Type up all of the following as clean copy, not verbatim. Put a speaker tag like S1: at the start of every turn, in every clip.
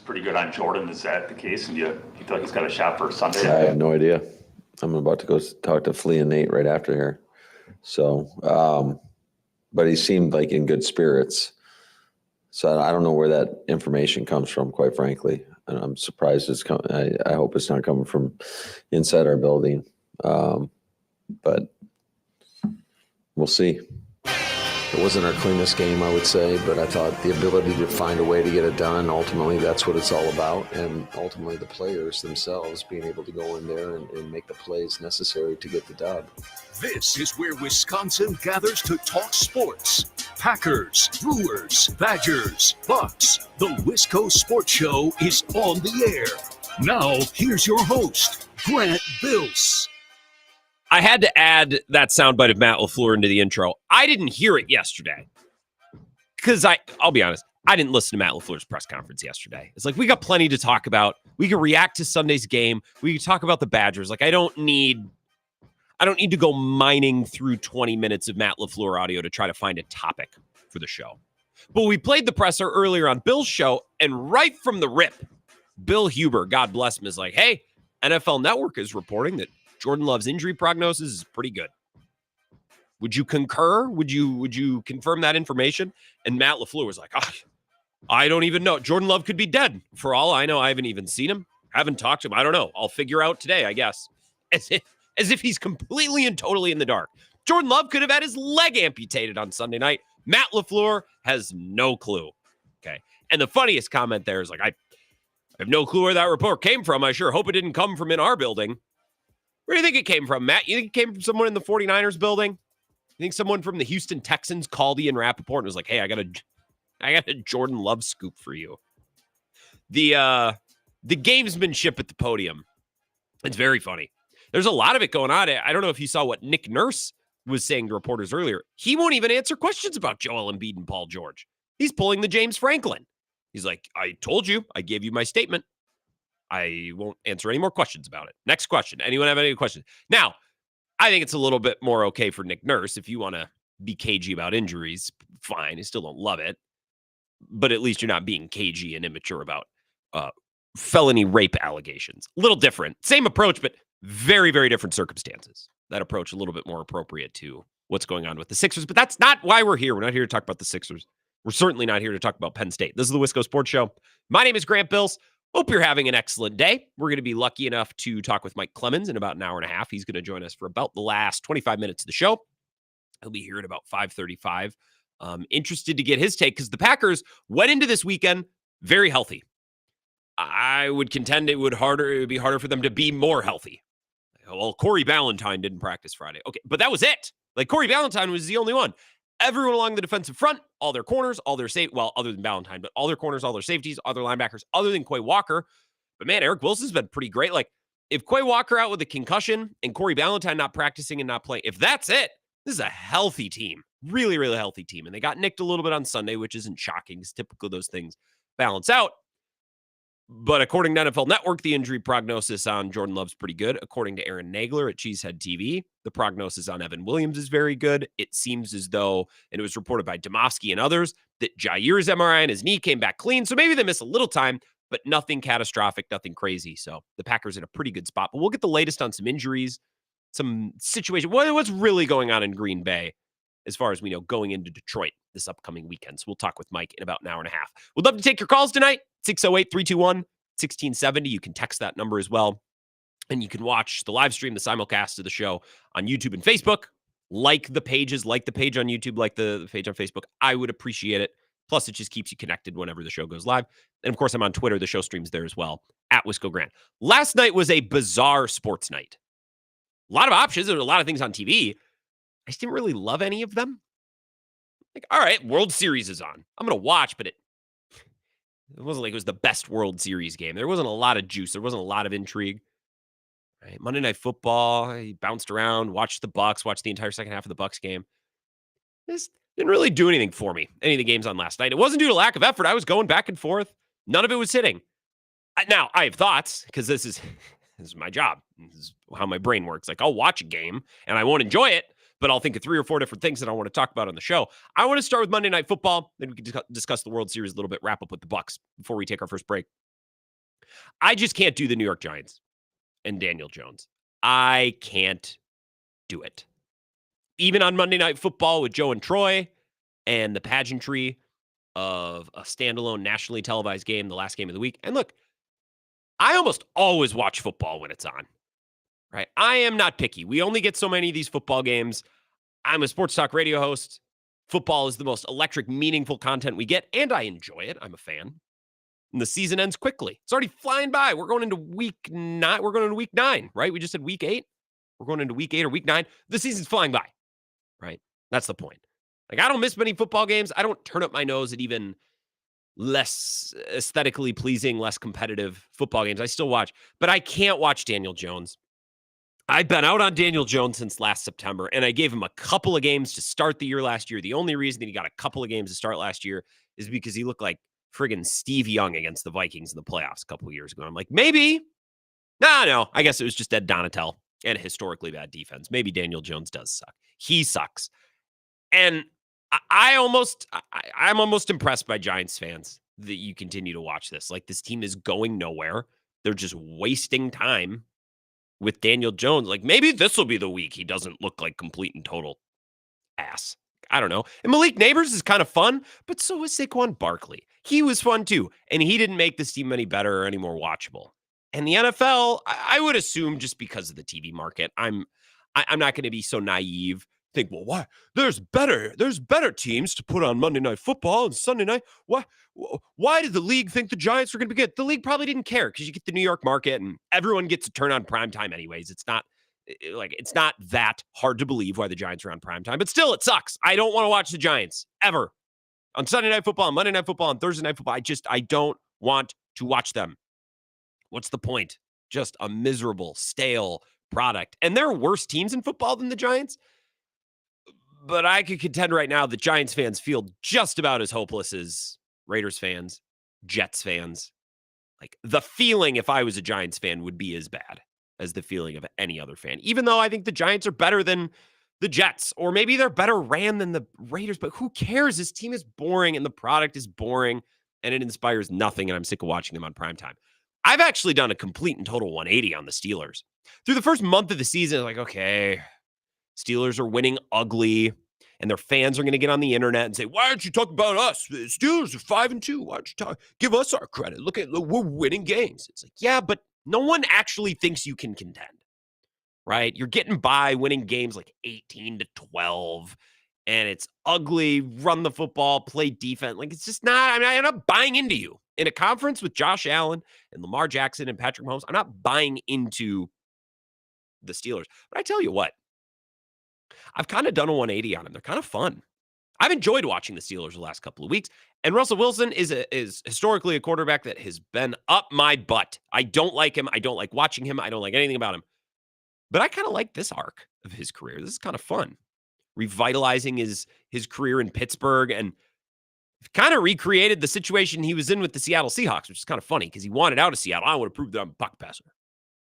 S1: pretty good on Jordan. Is that the case? And you feel like he's got a shot for Sunday?
S2: I have no idea. I'm about to go talk to Flea and Nate right after here. So, but he seemed like in good spirits. So I don't know where that information comes from, quite frankly. And I'm surprised it's coming. I hope it's not coming from inside our building. But we'll see. It wasn't our cleanest game, I would say, but I thought the ability to find a way to get it done, ultimately that's what it's all about. And ultimately the players themselves being able to go in there and make the plays necessary to get the dub.
S3: This is where Wisconsin gathers to talk sports. Packers, Brewers, Badgers, Bucks. The Wisco Sports Show is on the air. Now, here's your host, Grant Bills.
S4: I had to add that soundbite of Matt LaFleur into the intro. I didn't hear it yesterday because I'll be honest, I didn't listen to Matt LaFleur's press conference yesterday. It's like we got plenty to talk about. We can react to Sunday's game. We can talk about the Badgers. Like I don't need to go mining through 20 minutes of Matt LaFleur audio to try to find a topic for the show. But we played the presser earlier on Bill's show, and right from the rip, Bill Huber, God bless him, is like, hey, NFL Network is reporting that Jordan Love's injury prognosis is pretty good. Would you concur? Would you confirm that information? And Matt LaFleur was like, I don't even know. Jordan Love could be dead. For all I know, I haven't even seen him. Haven't talked to him. I don't know. I'll figure out today, I guess. As if he's completely and totally in the dark. Jordan Love could have had his leg amputated on Sunday night. Matt LaFleur has no clue. Okay. And the funniest comment there is like, I have no clue where that report came from. I sure hope it didn't come from in our building. Where do you think it came from, Matt? You think it came from someone in the 49ers building? You think someone from the Houston Texans called Ian Rappaport and was like, hey, I got a Jordan Love scoop for you. The gamesmanship at the podium. It's very funny. There's a lot of it going on. I don't know if you saw what Nick Nurse was saying to reporters earlier. He won't even answer questions about Joel Embiid and Paul George. He's pulling the James Franklin. He's like, I told you. I gave you my statement. I won't answer any more questions about it. Next question. Anyone have any questions? Now, I think it's a little bit more okay for Nick Nurse. If you want to be cagey about injuries, fine. I still don't love it. But at least you're not being cagey and immature about felony rape allegations. A little different. Same approach, but very, very different circumstances. That approach a little bit more appropriate to what's going on with the Sixers. But that's not why we're here. We're not here to talk about the Sixers. We're certainly not here to talk about Penn State. This is the Wisco Sports Show. My name is Grant Bills. Hope you're having an excellent day. We're going to be lucky enough to talk with Mike Clemens in about an hour and a half. He's going to join us for about the last 25 minutes of the show. He'll be here at about 5:35. Interested to get his take because the Packers went into this weekend very healthy. I would contend it would be harder for them to be more healthy. Well, Corey Ballantyne didn't practice Friday. Okay, but that was it. Like Corey Ballantyne was the only one. Everyone along the defensive front, all their corners, all their other than Ballantyne, but all their corners, all their safeties, other linebackers, other than Quay Walker. But man, Eric Wilson's been pretty great. Like if Quay Walker out with a concussion and Corey Ballantyne not practicing and not playing, if that's it, this is a healthy team. Really, really healthy team. And they got nicked a little bit on Sunday, which isn't shocking because typically those things balance out. But according to NFL Network, the injury prognosis on Jordan Love's pretty good. According to Aaron Nagler at Cheesehead TV, the prognosis on Evan Williams is very good. It seems as though, and it was reported by Domofsky and others, that Jair's MRI and his knee came back clean. So maybe they miss a little time, but nothing catastrophic, nothing crazy. So the Packers in a pretty good spot. But we'll get the latest on some injuries, some situation. What's really going on in Green Bay as far as we know going into Detroit this upcoming weekend. So we'll talk with Mike in about an hour and a half. We'd love to take your calls tonight. 608-321-1670. You can text that number as well. And you can watch the live stream, the simulcast of the show on YouTube and Facebook. Like the pages, like the page on YouTube, like the page on Facebook. I would appreciate it. Plus, it just keeps you connected whenever the show goes live. And of course, I'm on Twitter. The show streams there as well, at Wisco Grant. Last night was a bizarre sports night. A lot of options. There were a lot of things on TV. I just didn't really love any of them. Like, all right, World Series is on. I'm going to watch, but it wasn't like it was the best World Series game. There wasn't a lot of juice. There wasn't a lot of intrigue. Right? Monday Night Football, I bounced around, watched the Bucks, watched the entire second half of the Bucks game. This didn't really do anything for me, any of the games on last night. It wasn't due to lack of effort. I was going back and forth. None of it was hitting. Now, I have thoughts, because this is my job. This is how my brain works. Like, I'll watch a game, and I won't enjoy it, but I'll think of 3 or 4 different things that I want to talk about on the show. I want to start with Monday Night Football. Then we can discuss the World Series a little bit, wrap up with the Bucks before we take our first break. I just can't do the New York Giants and Daniel Jones. I can't do it. Even on Monday Night Football with Joe and Troy and the pageantry of a standalone nationally televised game, the last game of the week. And look, I almost always watch football when it's on, right? I am not picky. We only get so many of these football games. I'm a sports talk radio host. Football is the most electric, meaningful content we get, and I enjoy it. I'm a fan. And the season ends quickly. It's already flying by. We're going into week 9. We're going into week 9, right? We just said week 8. We're going into week 8 or week 9. The season's flying by, right? That's the point. Like, I don't miss many football games. I don't turn up my nose at even less aesthetically pleasing, less competitive football games. I still watch, but I can't watch Daniel Jones. I've been out on Daniel Jones since last September, and I gave him a couple of games to start the year last year. The only reason that he got a couple of games to start last year is because he looked like friggin' Steve Young against the Vikings in the playoffs a couple of years ago. I'm like, maybe. No. I guess it was just Ed Donatel and a historically bad defense. Maybe Daniel Jones does suck. He sucks. And I'm almost impressed by Giants fans that you continue to watch this. Like, this team is going nowhere. They're just wasting time with Daniel Jones. Like, maybe this will be the week he doesn't look like complete and total ass. I don't know. And Malik Neighbors is kind of fun, but so is Saquon Barkley. He was fun too, and he didn't make this team any better or any more watchable. And the NFL, I would assume, just because of the TV market, I'm not going to be so naive. Think, well, why? There's better teams to put on Monday Night Football and Sunday night. Why did the league think the Giants were going to be good? The league probably didn't care, because you get the New York market and everyone gets to turn on primetime anyways. It's not that hard to believe why the Giants are on primetime, but still, it sucks. I don't want to watch the Giants ever on Sunday Night Football, on Monday Night Football, on Thursday Night Football. I don't want to watch them. What's the point? Just a miserable, stale product. And there are worse teams in football than the Giants. But I could contend right now that Giants fans feel just about as hopeless as Raiders fans, Jets fans. Like, the feeling, if I was a Giants fan, would be as bad as the feeling of any other fan. Even though I think the Giants are better than the Jets, or maybe they're better ran than the Raiders, but who cares? This team is boring, and the product is boring, and it inspires nothing, and I'm sick of watching them on primetime. I've actually done a complete and total 180 on the Steelers. Through the first month of the season, like, okay, Steelers are winning ugly, and their fans are going to get on the internet and say, why aren't you talking about us? The Steelers are 5-2. Why don't you give us our credit? Look, we're winning games. It's like, yeah, but no one actually thinks you can contend, right? You're getting by winning games like 18-12, and it's ugly. Run the football, play defense. Like, it's just not, I'm not buying into you. In a conference with Josh Allen and Lamar Jackson and Patrick Mahomes, I'm not buying into the Steelers. But I tell you what, I've kind of done a 180 on them. They're kind of fun. I've enjoyed watching the Steelers the last couple of weeks. And Russell Wilson is historically a quarterback that has been up my butt. I don't like him. I don't like watching him. I don't like anything about him. But I kind of like this arc of his career. This is kind of fun. Revitalizing his career in Pittsburgh, and kind of recreated the situation he was in with the Seattle Seahawks, which is kind of funny because he wanted out of Seattle. I want to prove that I'm a buck passer.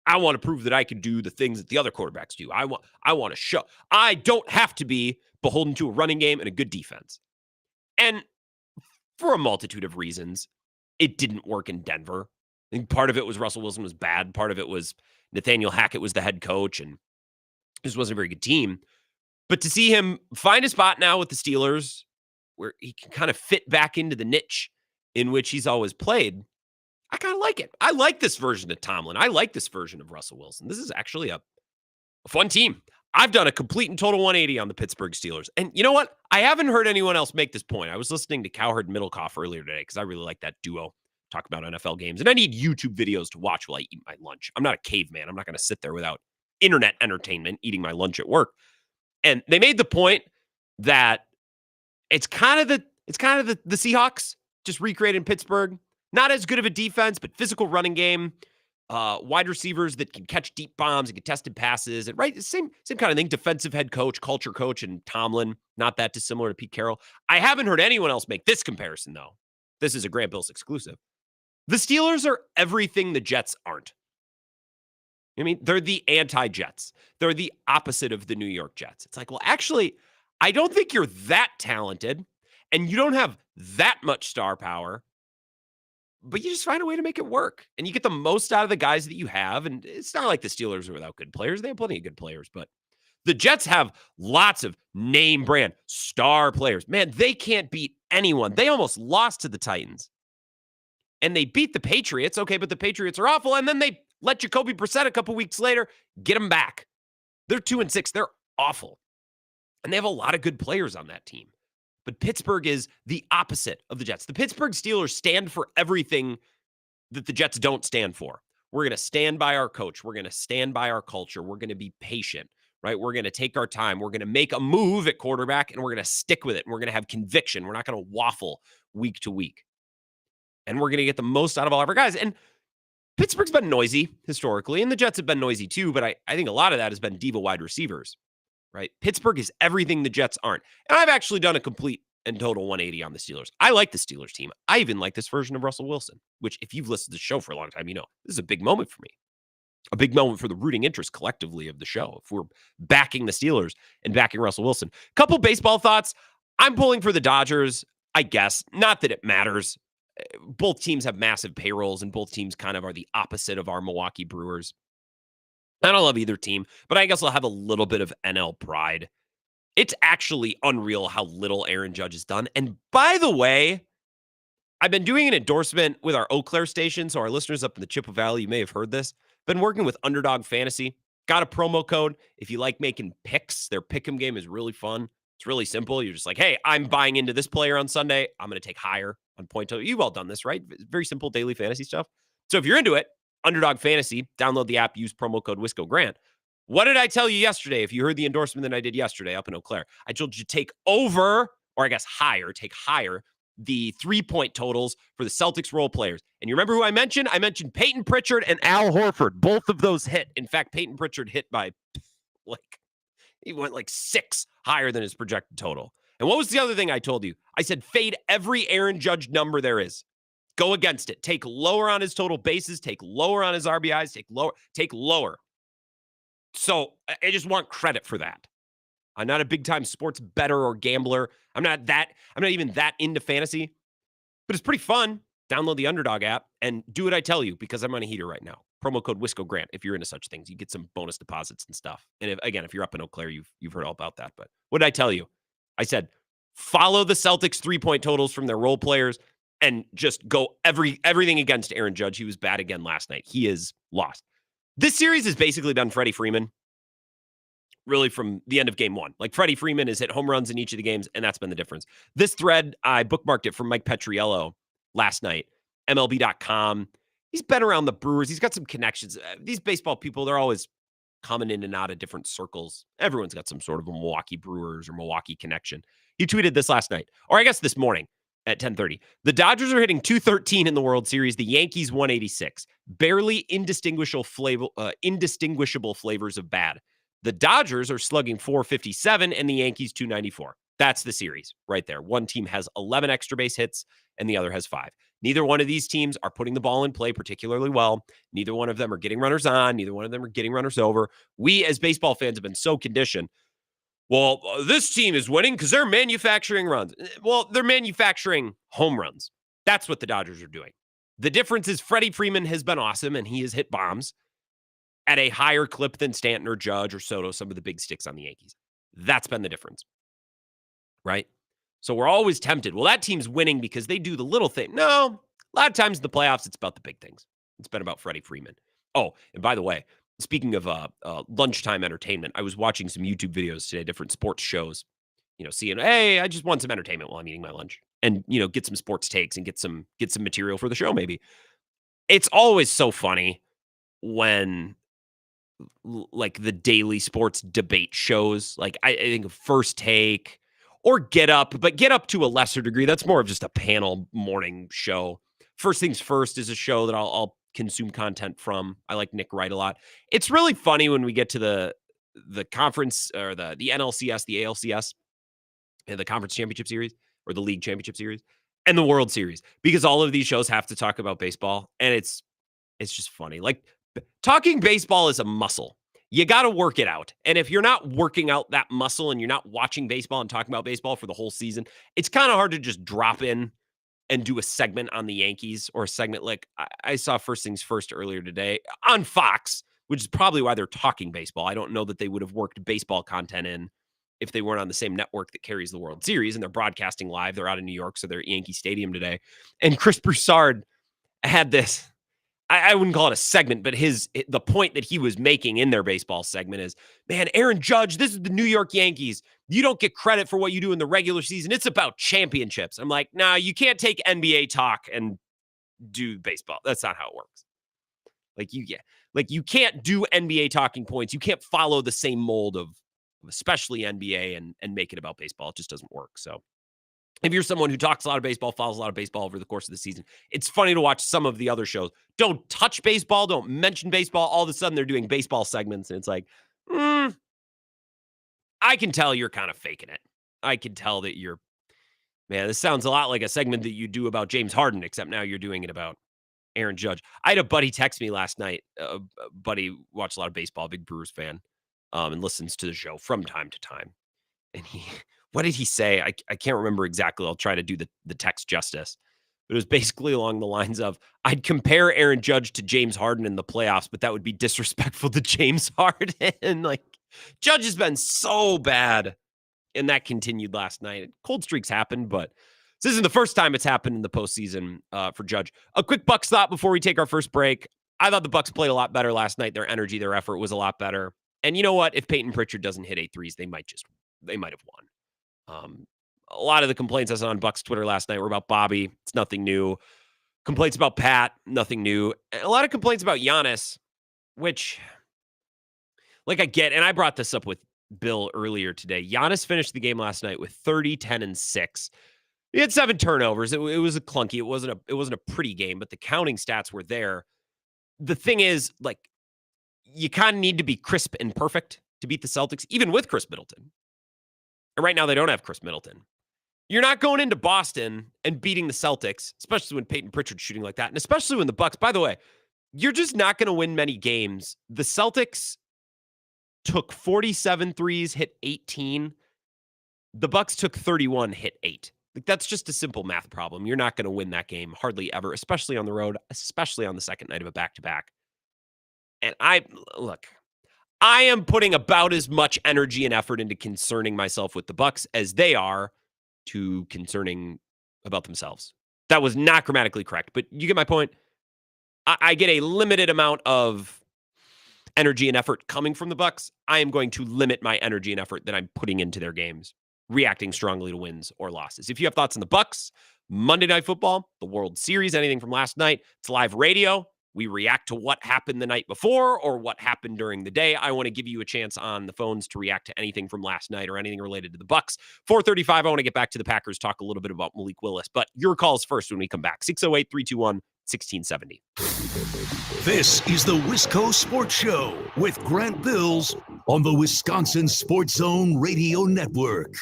S4: I want to prove that I can do the things that the other quarterbacks do. I want to show. I don't have to be beholden to a running game and a good defense. And for a multitude of reasons, it didn't work in Denver. I think part of it was Russell Wilson was bad. Part of it was Nathaniel Hackett was the head coach, and this wasn't a very good team. But to see him find a spot now with the Steelers where he can kind of fit back into the niche in which he's always played, I kind of like it. I like this version of Tomlin. I like this version of Russell Wilson. This is actually a fun team. I've done a complete and total 180 on the Pittsburgh Steelers. And you know what? I haven't heard anyone else make this point. I was listening to Cowherd and Middlecoff earlier today because I really like that duo talk about NFL games. And I need YouTube videos to watch while I eat my lunch. I'm not a caveman. I'm not going to sit there without internet entertainment eating my lunch at work. And they made the point that it's kind of the Seahawks just recreated in Pittsburgh. Not as good of a defense, but physical running game. Wide receivers that can catch deep bombs and contested passes. And right, same kind of thing. Defensive head coach, culture coach, and Tomlin. Not that dissimilar to Pete Carroll. I haven't heard anyone else make this comparison, though. This is a Grant Bills exclusive. The Steelers are everything the Jets aren't. I mean, they're the anti-Jets. They're the opposite of the New York Jets. It's like, well, actually, I don't think you're that talented, and you don't have that much star power, but you just find a way to make it work. And you get the most out of the guys that you have. And it's not like the Steelers are without good players. They have plenty of good players, but the Jets have lots of name brand star players. Man, they can't beat anyone. They almost lost to the Titans. And they beat the Patriots. Okay, but the Patriots are awful. And then they let Jacoby Brissett a couple weeks later get them back. They're 2-6. They're awful. And they have a lot of good players on that team. But Pittsburgh is the opposite of the Jets. The Pittsburgh Steelers stand for everything that the Jets don't stand for. We're going to stand by our coach. We're going to stand by our culture. We're going to be patient, right? We're going to take our time. We're going to make a move at quarterback, and we're going to stick with it. And we're going to have conviction. We're not going to waffle week to week. And we're going to get the most out of all of our guys. And Pittsburgh's been noisy historically, and the Jets have been noisy too, but I think a lot of that has been diva wide receivers. Right? Pittsburgh is everything the Jets aren't. And I've actually done a complete and total 180 on the Steelers. I like the Steelers team. I even like this version of Russell Wilson, which if you've listened to the show for a long time, you know, this is a big moment for me. A big moment for the rooting interest collectively of the show. If we're backing the Steelers and backing Russell Wilson. Couple baseball thoughts. I'm pulling for the Dodgers, I guess. Not that it matters. Both teams have massive payrolls, and both teams kind of are the opposite of our Milwaukee Brewers. I don't love either team, but I guess I'll have a little bit of NL pride. It's actually unreal how little Aaron Judge has done. And by the way, I've been doing an endorsement with our Eau Claire station, so our listeners up in the Chippewa Valley, you may have heard this. Been working with Underdog Fantasy. Got a promo code. If you like making picks, their pick'em game is really fun. It's really simple. You're just like, hey, I'm buying into this player on Sunday. I'm going to take higher on point total. You've all done this, right? Very simple daily fantasy stuff. So if you're into it, Underdog Fantasy, download the app, use promo code Wisco Grant. What did I tell you yesterday? If you heard the endorsement that I did yesterday up in Eau Claire, I told you to take over, or I guess take higher, the 3-point totals for the Celtics role players. And you remember who I mentioned? I mentioned Peyton Pritchard and Al Horford. Both of those hit. In fact, Peyton Pritchard hit by he went 6 higher than his projected total. And what was the other thing I told you? I said fade every Aaron Judge number there is. Go against it. Take lower on his total bases. Take lower on his RBIs. Take lower. So I just want credit for that. I'm not a big-time sports bettor or gambler. I'm not even that into fantasy. But it's pretty fun. Download the Underdog app and do what I tell you, because I'm on a heater right now. Promo code Wisco Grant. If you're into such things, you get some bonus deposits and stuff. And if you're up in Eau Claire, you've heard all about that. But what did I tell you? I said follow the Celtics 3-point totals from their role players. And just go everything against Aaron Judge. He was bad again last night. He is lost. This series has basically been Freddie Freeman, really from the end of game one. Freddie Freeman has hit home runs in each of the games, and that's been the difference. This thread, I bookmarked it from Mike Petriello last night, MLB.com. He's been around the Brewers. He's got some connections. These baseball people, they're always coming in and out of different circles. Everyone's got some sort of a Milwaukee Brewers or Milwaukee connection. He tweeted this last night, or I guess this morning. At 10:30. The Dodgers are hitting 213 in the World Series. The Yankees 186. Barely indistinguishable flavors of bad. The Dodgers are slugging 457 and the Yankees 294. That's the series right there. One team has 11 extra base hits and the other has 5. Neither one of these teams are putting the ball in play particularly well. Neither one of them are getting runners on. Neither one of them are getting runners over. We as baseball fans have been so conditioned. Well, this team is winning because they're manufacturing runs. Well, they're manufacturing home runs. That's what the Dodgers are doing. The difference is Freddie Freeman has been awesome, and he has hit bombs at a higher clip than Stanton or Judge or Soto, some of the big sticks on the Yankees. That's been the difference, right? So we're always tempted. Well, that team's winning because they do the little thing. No, a lot of times in the playoffs, it's about the big things. It's been about Freddie Freeman. Oh, and by the way, speaking of lunchtime entertainment, I was watching some YouTube videos today, different sports shows, seeing, hey, I just want some entertainment while I'm eating my lunch and, get some sports takes and get some material for the show maybe. It's always so funny when the daily sports debate shows, I think First Take or Get Up, but Get Up to a lesser degree. That's more of just a panel morning show. First Things First is a show that I'll consume content from. I like Nick Wright a lot. It's really funny when we get to the conference or the NLCS, the ALCS, and the conference championship series or the league championship series and the World Series, because all of these shows have to talk about baseball, and it's just funny. Talking baseball is a muscle. You got to work it out. And if you're not working out that muscle and you're not watching baseball and talking about baseball for the whole season, it's kind of hard to just drop in and do a segment on the Yankees or a segment like I saw First Things First earlier today on Fox, which is probably why they're talking baseball. I don't know that they would have worked baseball content in if they weren't on the same network that carries the World Series, and they're broadcasting live. They're out in New York, so they're at Yankee Stadium today. And Chris Broussard had this, I wouldn't call it a segment, but the point that he was making in their baseball segment is, man, Aaron Judge, this is the New York Yankees. You don't get credit for what you do in the regular season. It's about championships. I'm like, nah, you can't take NBA talk and do baseball. That's not how it works. You can't do NBA talking points. You can't follow the same mold of especially NBA and make it about baseball. It just doesn't work. So if you're someone who talks a lot of baseball, follows a lot of baseball over the course of the season, it's funny to watch some of the other shows. Don't touch baseball. Don't mention baseball. All of a sudden, they're doing baseball segments. And it's like, I can tell you're kind of faking it. I can tell that man, this sounds a lot like a segment that you do about James Harden, except now you're doing it about Aaron Judge. I had a buddy text me last night. A buddy watched a lot of baseball, big Brewers fan, and listens to the show from time to time. And what did he say? I can't remember exactly. I'll try to do the text justice. But it was basically along the lines of, I'd compare Aaron Judge to James Harden in the playoffs, but that would be disrespectful to James Harden. Like, Judge has been so bad. And that continued last night. Cold streaks happen, but this isn't the first time it's happened in the postseason for Judge. A quick Bucks thought before we take our first break. I thought the Bucks played a lot better last night. Their energy, their effort was a lot better. And you know what? If Peyton Pritchard doesn't hit 8 threes, they might have won. A lot of the complaints I saw on Bucks Twitter last night were about Bobby. It's nothing new. Complaints about Pat, nothing new. And a lot of complaints about Giannis, which, like, I get, and I brought this up with Bill earlier today. Giannis finished the game last night with 30, 10, and 6. He had 7 turnovers. It was a clunky. It wasn't a pretty game, but the counting stats were there. The thing is, like, you kind of need to be crisp and perfect to beat the Celtics, even with Chris Middleton. And right now they don't have Chris Middleton. You're not going into Boston and beating the Celtics, especially when Peyton Pritchard's shooting like that, and especially when the Bucks, by the way, you're just not going to win many games. The Celtics took 47 threes, hit 18. The Bucks took 31, hit 8. Like, that's just a simple math problem. You're not going to win that game hardly ever, especially on the road, especially on the second night of a back-to-back. And I am putting about as much energy and effort into concerning myself with the Bucks as they are to concerning about themselves. That was not grammatically correct, but you get my point. I get a limited amount of energy and effort coming from the Bucks. I am going to limit my energy and effort that I'm putting into their games, reacting strongly to wins or losses. If you have thoughts on the Bucks, Monday Night Football, the World Series, anything from last night, it's live radio. We react to what happened the night before or what happened during the day. I want to give you a chance on the phones to react to anything from last night or anything related to the Bucks. 4:35, I want to get back to the Packers, talk a little bit about Malik Willis, but your calls first when we come back. 608-321-1670.
S3: This is the Wisco Sports Show with Grant Bills on the Wisconsin Sports Zone Radio Network.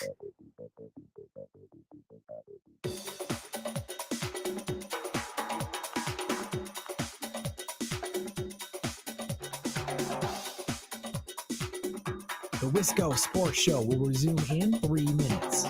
S5: The Wisco Sports Show will resume in 3 minutes.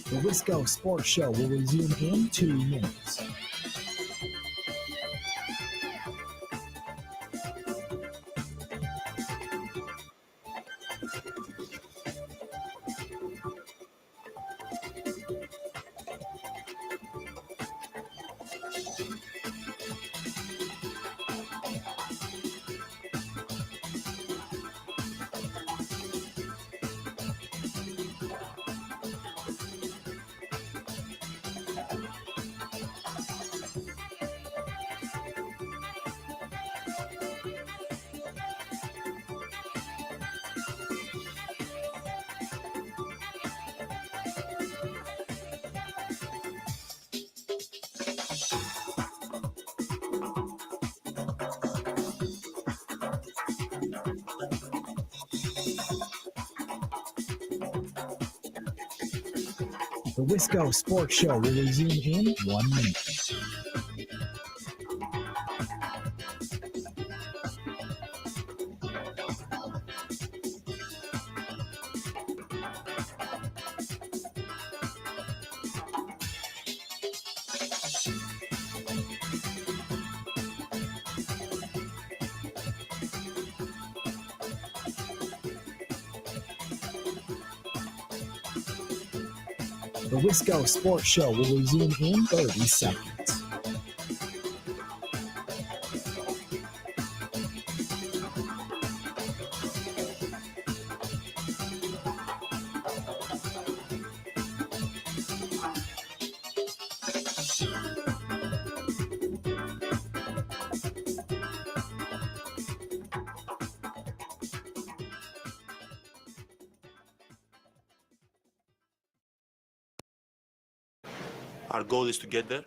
S5: The Wisco Sports Show will resume in 2 minutes. The Wisco Sports Show will resume in 1 minute. The Wisco Sports Show will resume in 30 seconds.
S6: Our goal is to get there.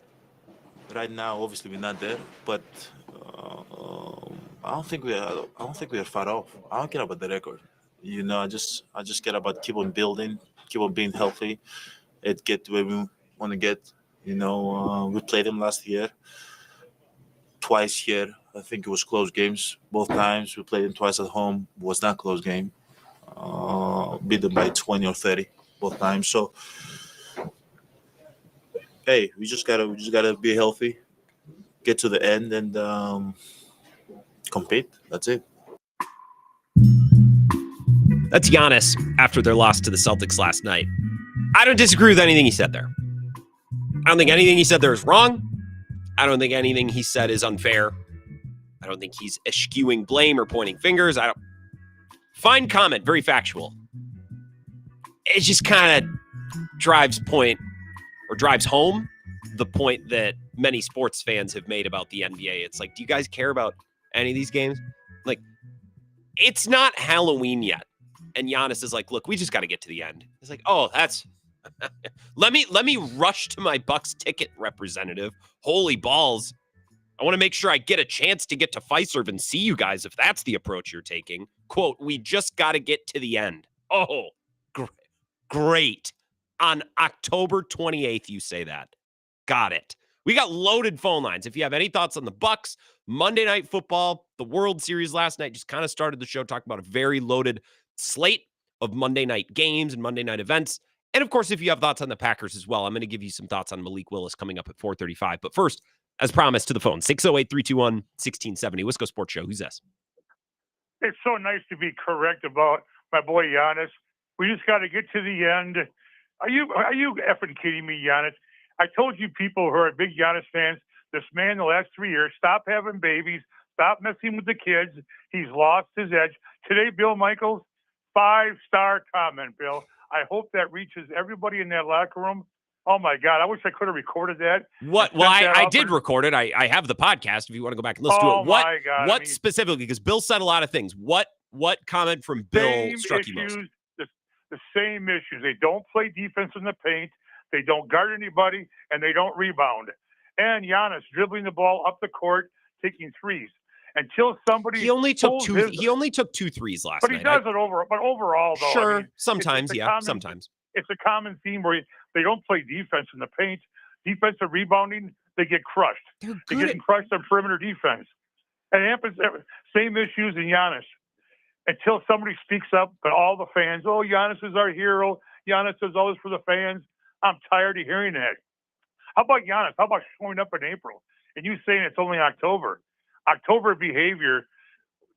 S6: Right now, obviously, we're not there, but I don't think we are far off. I don't care about the record. You know, I just care about keep on building, keep on being healthy, and get to where we want to get. You know, we played them last year, twice here. I think it was close games both times. We played them twice at home. It was not a close game. Beat them by 20 or 30 both times. So. Hey, we just gotta be healthy, get to the end, and compete. That's it.
S4: That's Giannis after their loss to the Celtics last night. I don't disagree with anything he said there. I don't think anything he said there is wrong. I don't think anything he said is unfair. I don't think he's eschewing blame or pointing fingers. Fine comment, very factual. It just kind of drives home the point that many sports fans have made about the NBA. It's like, do you guys care about any of these games? Like, it's not Halloween yet. And Giannis is like, look, we just got to get to the end. It's like, oh, that's let me rush to my Bucks ticket representative. Holy balls. I want to make sure I get a chance to get to Fiserv and see you guys if that's the approach you're taking. Quote, we just got to get to the end. Oh, great. On October 28th, you say that. Got it. We got loaded phone lines. If you have any thoughts on the Bucks, Monday Night Football, the World Series last night, just kind of started the show talking about a very loaded slate of Monday night games and Monday night events. And of course, if you have thoughts on the Packers as well, I'm going to give you some thoughts on Malik Willis coming up at 4:35. But first, as promised, to the phone, 608-321-1670. Wisco Sports Show. Who's this?
S7: It's so nice to be correct about my boy Giannis. We just got to get to the end. Are you effing kidding me, Giannis? I told you people who are big Giannis fans, this man the last 3 years, stop having babies, stop messing with the kids. He's lost his edge. Today, Bill Michaels, 5-star comment, Bill. I hope that reaches everybody in that locker room. Oh, my God. I wish I could have recorded that.
S4: What? Well, I did record it. I have the podcast if you want to go back and listen to it.
S7: My God.
S4: What specifically? Because Bill said a lot of things. What comment from Bill struck you most?
S7: The same issues. They don't play defense in the paint. They don't guard anybody, and they don't rebound. And Giannis dribbling the ball up the court, taking threes. Until somebody
S4: he only took two threes last night.
S7: But he does it overall, though.
S4: Sure,
S7: I mean,
S4: sometimes, sometimes.
S7: It's a common theme where they don't play defense in the paint. Defensive rebounding, they get crushed. They get crushed on perimeter defense. And it happens, same issues in Giannis. Until somebody speaks up, but all the fans, oh, Giannis is our hero. Giannis does all this for the fans. I'm tired of hearing that. How about Giannis? How about showing up in April? And you saying it's only October. October behavior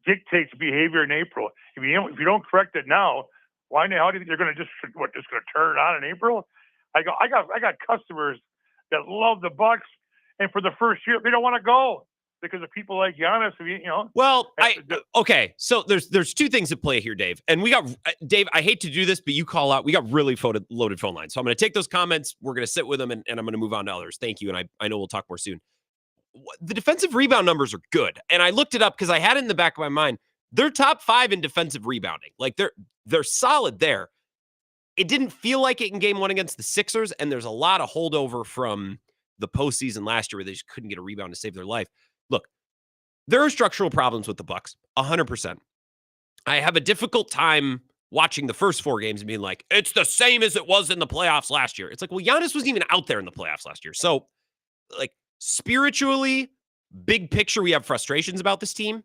S7: dictates behavior in April. If you don't correct it now, why in the hell do you think they're going to just going to turn it on in April? I got customers that love the Bucks, and for the first year they don't want to go because of people like Giannis. You know.
S4: Well, okay. So there's two things at play here, Dave. And we got Dave. I hate to do this, but you call out. We got really loaded phone lines. So I'm going to take those comments. We're going to sit with them, and I'm going to move on to others. Thank you, and I know we'll talk more soon. The defensive rebound numbers are good, and I looked it up because I had it in the back of my mind. They're top 5 in defensive rebounding. Like they're solid there. It didn't feel like it in game 1 against the Sixers, and there's a lot of holdover from the postseason last year where they just couldn't get a rebound to save their life. Look, there are structural problems with the Bucks, 100%. I have a difficult time watching the first 4 games and being like, it's the same as it was in the playoffs last year. It's like, well, Giannis wasn't even out there in the playoffs last year. So, like, spiritually, big picture, we have frustrations about this team.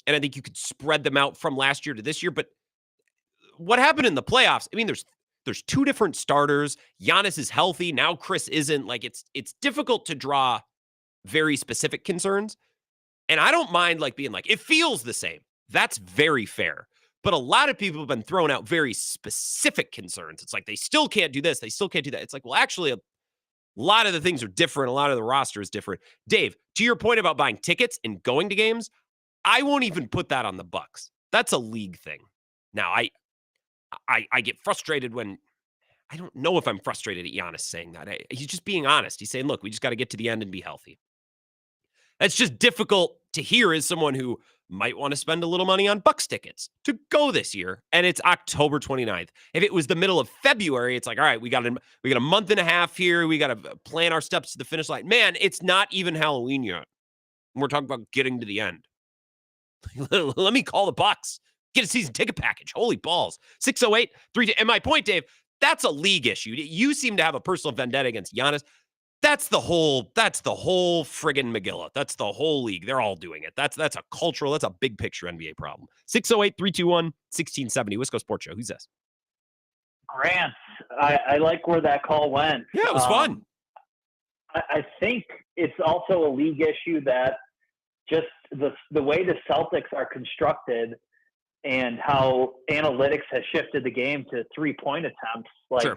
S4: And I think you could spread them out from last year to this year. But what happened in the playoffs, I mean, there's 2 different starters. Giannis is healthy. Now Chris isn't. Like, it's difficult to draw very specific concerns. And I don't mind, like, being like, it feels the same. That's very fair. But a lot of people have been throwing out very specific concerns. It's like, they still can't do this. They still can't do that. It's like, well, actually, a lot of the things are different. A lot of the roster is different. Dave, to your point about buying tickets and going to games, I won't even put that on the Bucks. That's a league thing. Now, I get frustrated when, I don't know if I'm frustrated at Giannis saying that. He's just being honest. He's saying, look, we just got to get to the end and be healthy. That's just difficult to hear as someone who might want to spend a little money on Bucks tickets to go this year. And it's October 29th. If it was the middle of February, it's like, all right, we got a month and a half here. We got to plan our steps to the finish line. Man, it's not even Halloween yet. We're talking about getting to the end. Let me call the Bucks. Get a season ticket package. Holy balls. 608-3. And my point, Dave, that's a league issue. You seem to have a personal vendetta against Giannis. That's the whole friggin' Megillah. That's the whole league. They're all doing it. That's a cultural, that's a big picture NBA problem. 608-321-1670. Wisco Sports Show. Who's this?
S8: Grant. I like where that call went.
S4: Yeah, it was fun.
S8: I think it's also a league issue that just the way the Celtics are constructed and how analytics has shifted the game to 3-point attempts. Like,
S4: sure.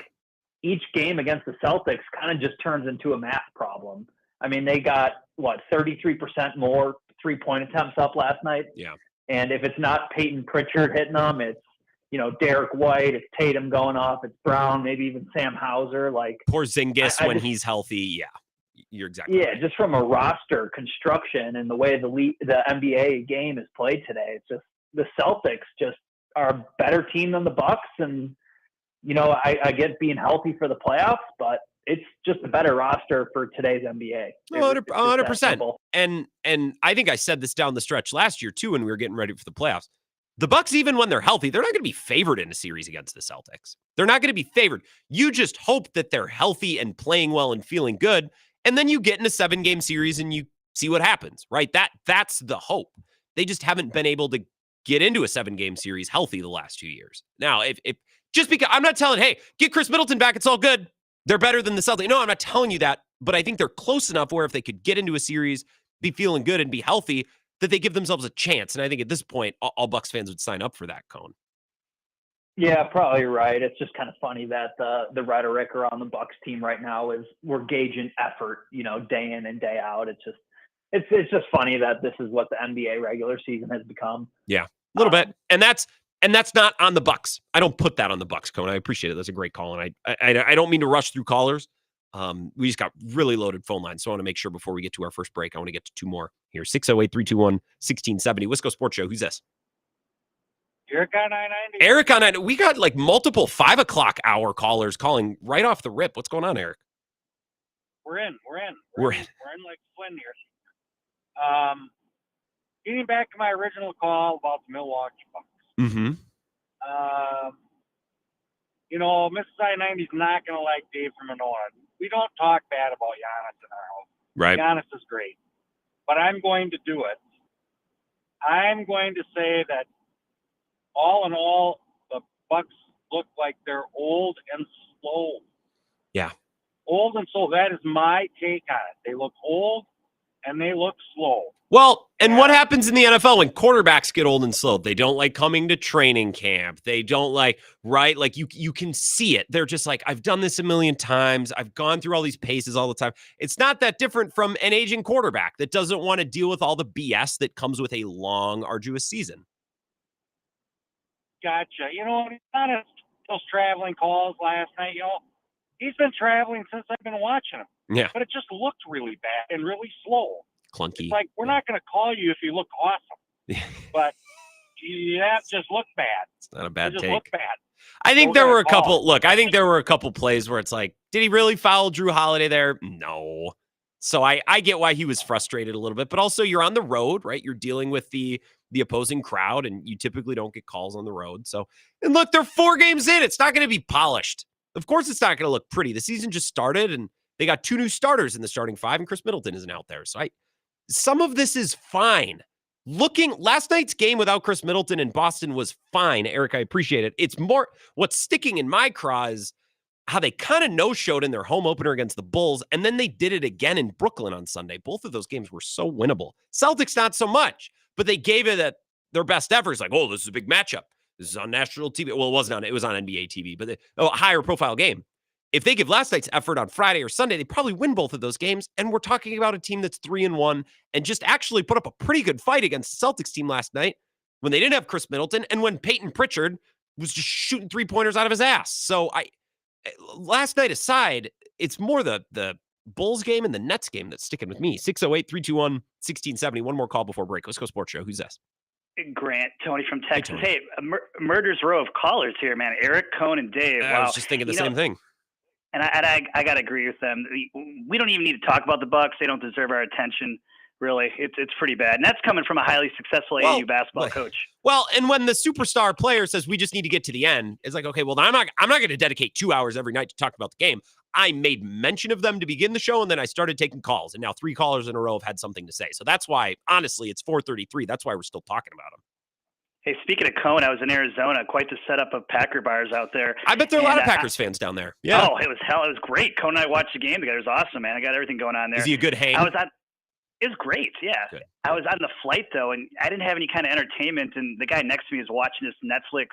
S8: Each game against the Celtics kind of just turns into a math problem. I mean, they got, 33% more 3-point attempts up last night?
S4: Yeah.
S8: And if it's not Peyton Pritchard hitting them, it's, Derek White, it's Tatum going off, it's Brown, maybe even Sam Hauser. Like,
S4: Poor Zingis when he's healthy. Yeah, you're exactly right.
S8: Just from a roster construction and the way the NBA game is played today, it's just the Celtics just are a better team than the Bucks. And, I get being healthy for the playoffs, but it's just a better roster for today's NBA.
S4: 100%. And I think I said this down the stretch last year too when we were getting ready for the playoffs. The Bucks, even when they're healthy, they're not going to be favored in a series against the Celtics. They're not going to be favored. You just hope that they're healthy and playing well and feeling good, and then you get in a 7-game series and you see what happens, right? That's the hope. They just haven't been able to get into a 7-game series healthy the last 2 years. Now, if just because I'm not telling, hey, get Chris Middleton back, it's all good. They're better than the Celtics. No, I'm not telling you that, but I think they're close enough where if they could get into a series, be feeling good and be healthy, that they give themselves a chance. And I think at this point, all Bucks fans would sign up for that, Cone.
S8: Yeah, probably right. It's just kind of funny that the rhetoric around the Bucks team right now is we're gauging effort, day in and day out. It's just funny that this is what the NBA regular season has become.
S4: Yeah, a little bit. And that's not on the Bucks. I don't put that on the Bucks, Cone. I appreciate it. That's a great call. And I don't mean to rush through callers. We just got really loaded phone lines. So I want to make sure before we get to our first break, I want to get to 2 more here. 608-321-1670. Wisco Sports Show. Who's this?
S9: Eric on 990.
S4: Eric on 990. We got like multiple 5 o'clock hour callers calling right off the rip. What's going on, Eric?
S9: We're in like Flynn here. Getting back to my original call about the Milwaukee Bucks.
S4: Mm-hmm.
S9: Mrs. I-90 is not going to like Dave from Manila. We don't talk bad about Giannis in our house.
S4: Right.
S9: Giannis is great. But I'm going to do it. I'm going to say that all in all, the Bucks look like they're old and slow.
S4: Yeah.
S9: Old and slow. That is my take on it. They look old and they look slow.
S4: Well, and what happens in the NFL when quarterbacks get old and slow? They don't like coming to training camp. They don't like, right? Like you can see it. They're just like, I've done this a million times. I've gone through all these paces all the time. It's not that different from an aging quarterback that doesn't want to deal with all the BS that comes with a long, arduous season.
S9: Gotcha. Honest, those traveling calls last night, he's been traveling since I've been watching him.
S4: Yeah.
S9: But it just looked really bad and really slow.
S4: Clunky.
S9: It's like, we're not going to call you if you look awesome. But that just looked bad.
S4: It's not a bad
S9: take.
S4: It just
S9: looked bad.
S4: I think there were a couple. Look, I think there were a couple plays where it's like, did he really foul Drew Holiday there? No. So I get why he was frustrated a little bit, but also you're on the road, right? You're dealing with the the opposing crowd, and you typically don't get calls on the road. So, and look, they're 4 games in. It's not going to be polished. Of course, it's not going to look pretty. The season just started, and they got 2 new starters in the starting 5, and Chris Middleton isn't out there. So some of this is fine. Last night's game without Chris Middleton in Boston was fine. Eric, I appreciate it. It's more what's sticking in my craw is how they kind of no-showed in their home opener against the Bulls, and then they did it again in Brooklyn on Sunday. Both of those games were so winnable. Celtics, not so much, but they gave it their best effort. It's like, oh, this is a big matchup. This is on national TV. Well, it was on NBA TV, but a higher profile game. If they give last night's effort on Friday or Sunday, they probably win both of those games. And we're talking about a team that's 3-1 and just actually put up a pretty good fight against the Celtics team last night when they didn't have Chris Middleton and when Peyton Pritchard was just shooting 3-pointers out of his ass. So last night aside, it's more the Bulls game and the Nets game that's sticking with me. 608-321-1670. One more call before break. Let's go Sports Show. Who's this?
S10: Grant, Tony from Texas.
S4: Hey,
S10: murder's row of callers here, man. Eric, Cone, and Dave. Wow.
S4: I was just thinking the same thing.
S10: And I got to agree with them. We don't even need to talk about the Bucks. They don't deserve our attention, really. It's pretty bad. And that's coming from a highly successful AAU basketball coach.
S4: Well, and when the superstar player says we just need to get to the end, it's like, okay, well, I'm not going to dedicate 2 hours every night to talk about the game. I made mention of them to begin the show, and then I started taking calls. And now 3 callers in a row have had something to say. So that's why, honestly, it's 4:33. That's why we're still talking about them.
S10: Hey, speaking of Cone, I was in Arizona. Quite the setup of Packer bars out there.
S4: I bet there are a lot of Packers fans down there. Yeah.
S10: Oh, it was great. Cone and I watched the game together. It was awesome, man. I got everything going on there.
S4: Is he a good hang?
S10: It was great, yeah.
S4: Good.
S10: I was on the flight, though, and I didn't have any kind of entertainment, and the guy next to me was watching this Netflix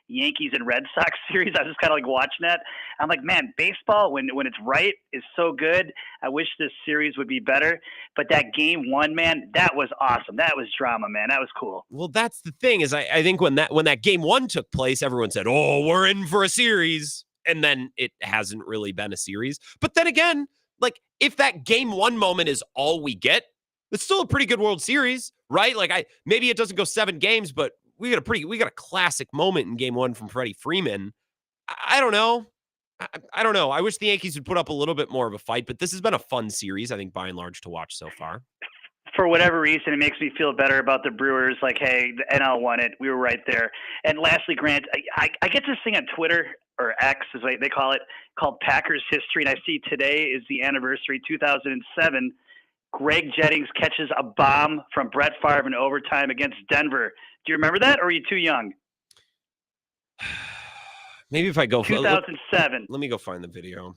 S10: Yankees and Red Sox series. I was just kind of like watching that. I'm like, man, baseball, when it's right, is so good. I wish this series would be better. But that game 1, man, that was awesome. That was drama, man. That was cool.
S4: Well, that's the thing is I think when that game 1 took place, everyone said, oh, we're in for a series. And then it hasn't really been a series. But then again, like if that game 1 moment is all we get, it's still a pretty good World Series, right? Like maybe it doesn't go 7 games, but we got a classic moment in game 1 from Freddie Freeman. I don't know. I don't know. I wish the Yankees would put up a little bit more of a fight, but this has been a fun series, I think, by and large, to watch so far.
S10: For whatever reason, it makes me feel better about the Brewers. Like, hey, the NL won it. We were right there. And lastly, Grant, I get this thing on Twitter, or X as they call it, called Packers History. And I see today is the anniversary, 2007. Greg Jennings catches a bomb from Brett Favre in overtime against Denver. Do you remember that, or are you too young?
S4: Maybe if I go
S10: 2007.
S4: Let me go find the video.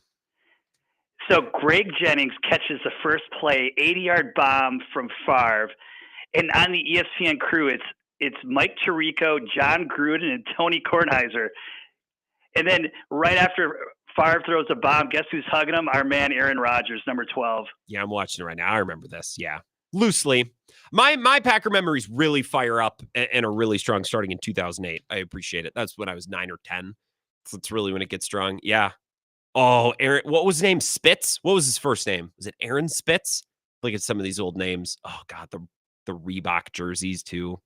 S10: So Greg Jennings catches the first play, 80-yard bomb from Favre, and on the ESPN crew, it's Mike Tirico, John Gruden, and Tony Kornheiser. And then right after Favre throws a bomb, guess who's hugging him? Our man Aaron Rodgers, number 12.
S4: Yeah, I'm watching it right now. I remember this. Yeah, loosely. My Packer memories really fire up and are really strong starting in 2008. I appreciate it. That's when I was 9 or 10. So it's really when it gets strong. Yeah. Oh, Aaron, what was his name? Spitz? What was his first name? Was it Aaron Spitz? Look at some of these old names. Oh, God, the Reebok jerseys, too.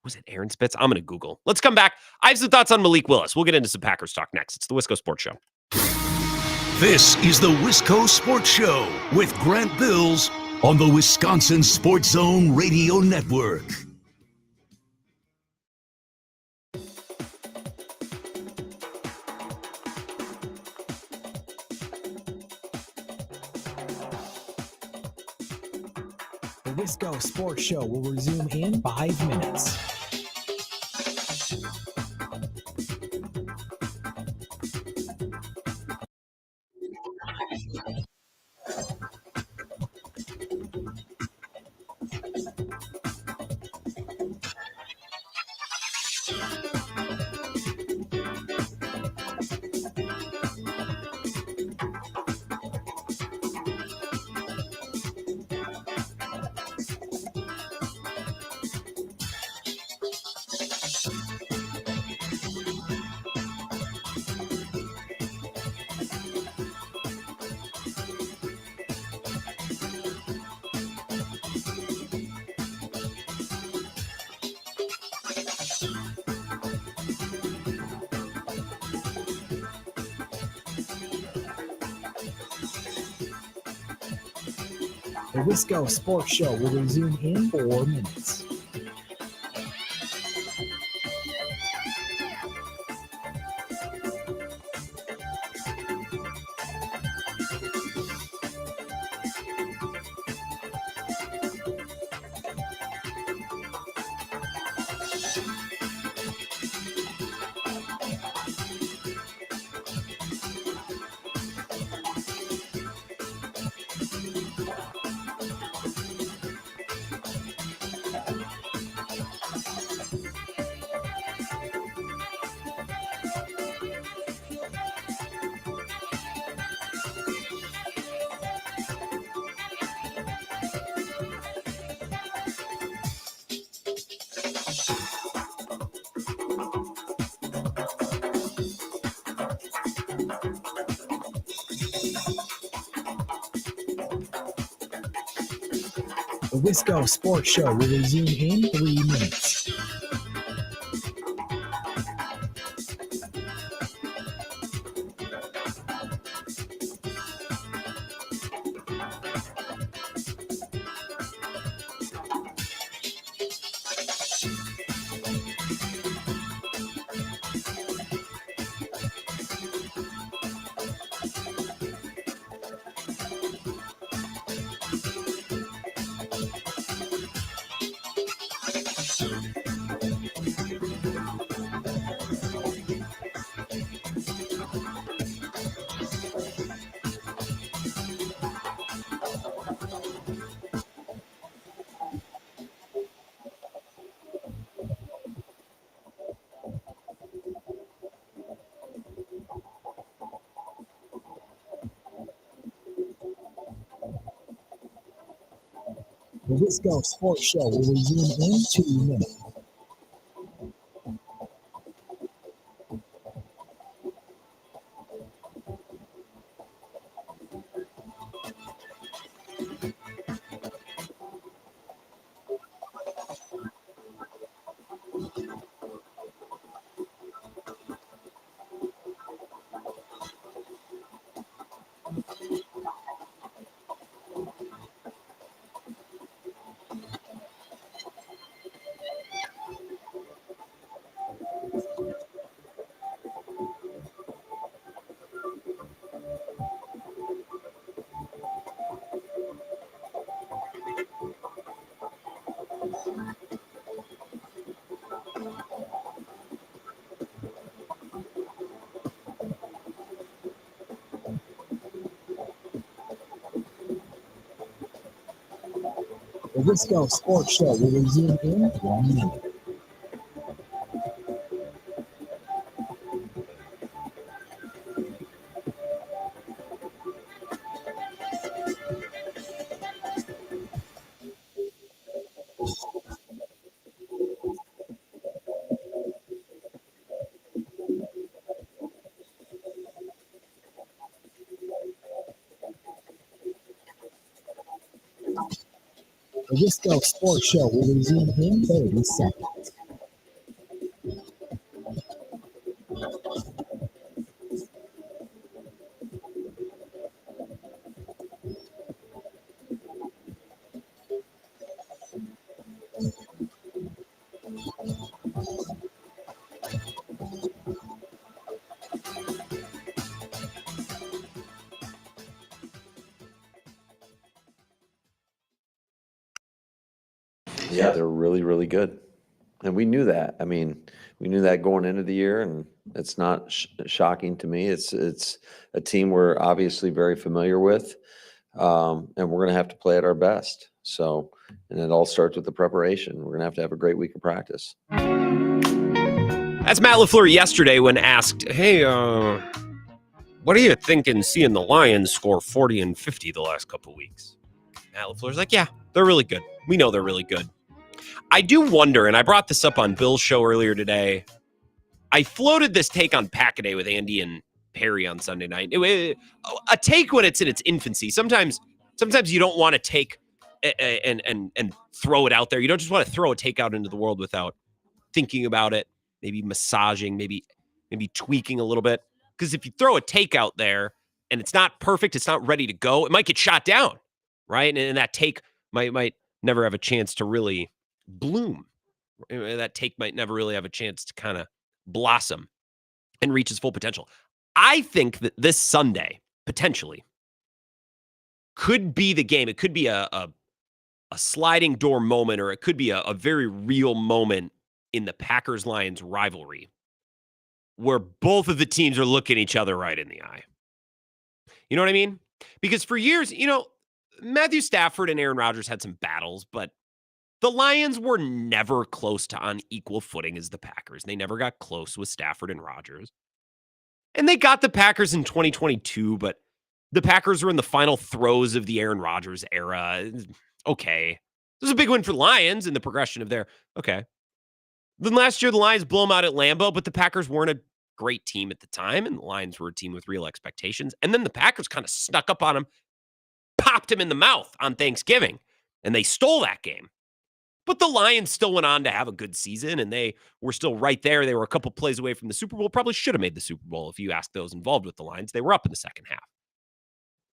S4: Was it Aaron Spitz? I'm going to Google. Let's come back. I have some thoughts on Malik Willis. We'll get into some Packers talk next. It's the Wisco Sports Show.
S3: This is the Wisco Sports Show with Grant Bills on the Wisconsin Sports Zone Radio Network.
S5: The Wisco Sports Show will resume in 5 minutes. The Wisco Sports Show will resume in 4 minutes. The Wisco Sports Show will resume in 3 minutes. The Wisco Sports Show will resume in 2 minutes. The Wisco Sports Show will resume in 1 minute. The Wisco Sports Show will resume in 30 seconds.
S2: Yeah, they're really, really good. And we knew that. I mean, we knew that going into the year, and it's not shocking to me. It's a team we're obviously very familiar with, and we're going to have to play at our best. So, and it all starts with the preparation. We're going to have a great week of practice.
S4: That's Matt LaFleur yesterday when asked, hey, what are you thinking seeing the Lions score 40 and 50 the last couple of weeks? Matt LaFleur's like, yeah, they're really good. We know they're really good. I do wonder, and I brought this up on Bill's show earlier today. I floated this take on Pack-A-Day with Andy and Perry on Sunday night. A take when it's in its infancy. Sometimes you don't want to take and throw it out there. You don't just want to throw a take out into the world without thinking about it, maybe massaging, maybe tweaking a little bit. Because if you throw a take out there and it's not perfect, it's not ready to go, it might get shot down, right? And that take might never have a chance to really bloom. That take might never really have a chance to kind of blossom and reach its full potential. I think that this Sunday, potentially, could be the game. It could be a sliding door moment, or it could be a very real moment in the Packers-Lions rivalry where both of the teams are looking each other right in the eye. You know what I mean? Because for years, Matthew Stafford and Aaron Rodgers had some battles, but the Lions were never close to on equal footing as the Packers. They never got close with Stafford and Rodgers. And they got the Packers in 2022, but the Packers were in the final throes of the Aaron Rodgers era. Okay. This was a big win for the Lions in the progression of their, okay. Then last year, the Lions blew them out at Lambeau, but the Packers weren't a great team at the time, and the Lions were a team with real expectations. And then the Packers kind of snuck up on them, popped him in the mouth on Thanksgiving. and they stole that game. But the Lions still went on to have a good season, and they were still right there. They were a couple plays away from the Super Bowl. Probably should have made the Super Bowl if you ask those involved with the Lions. They were up in the second half.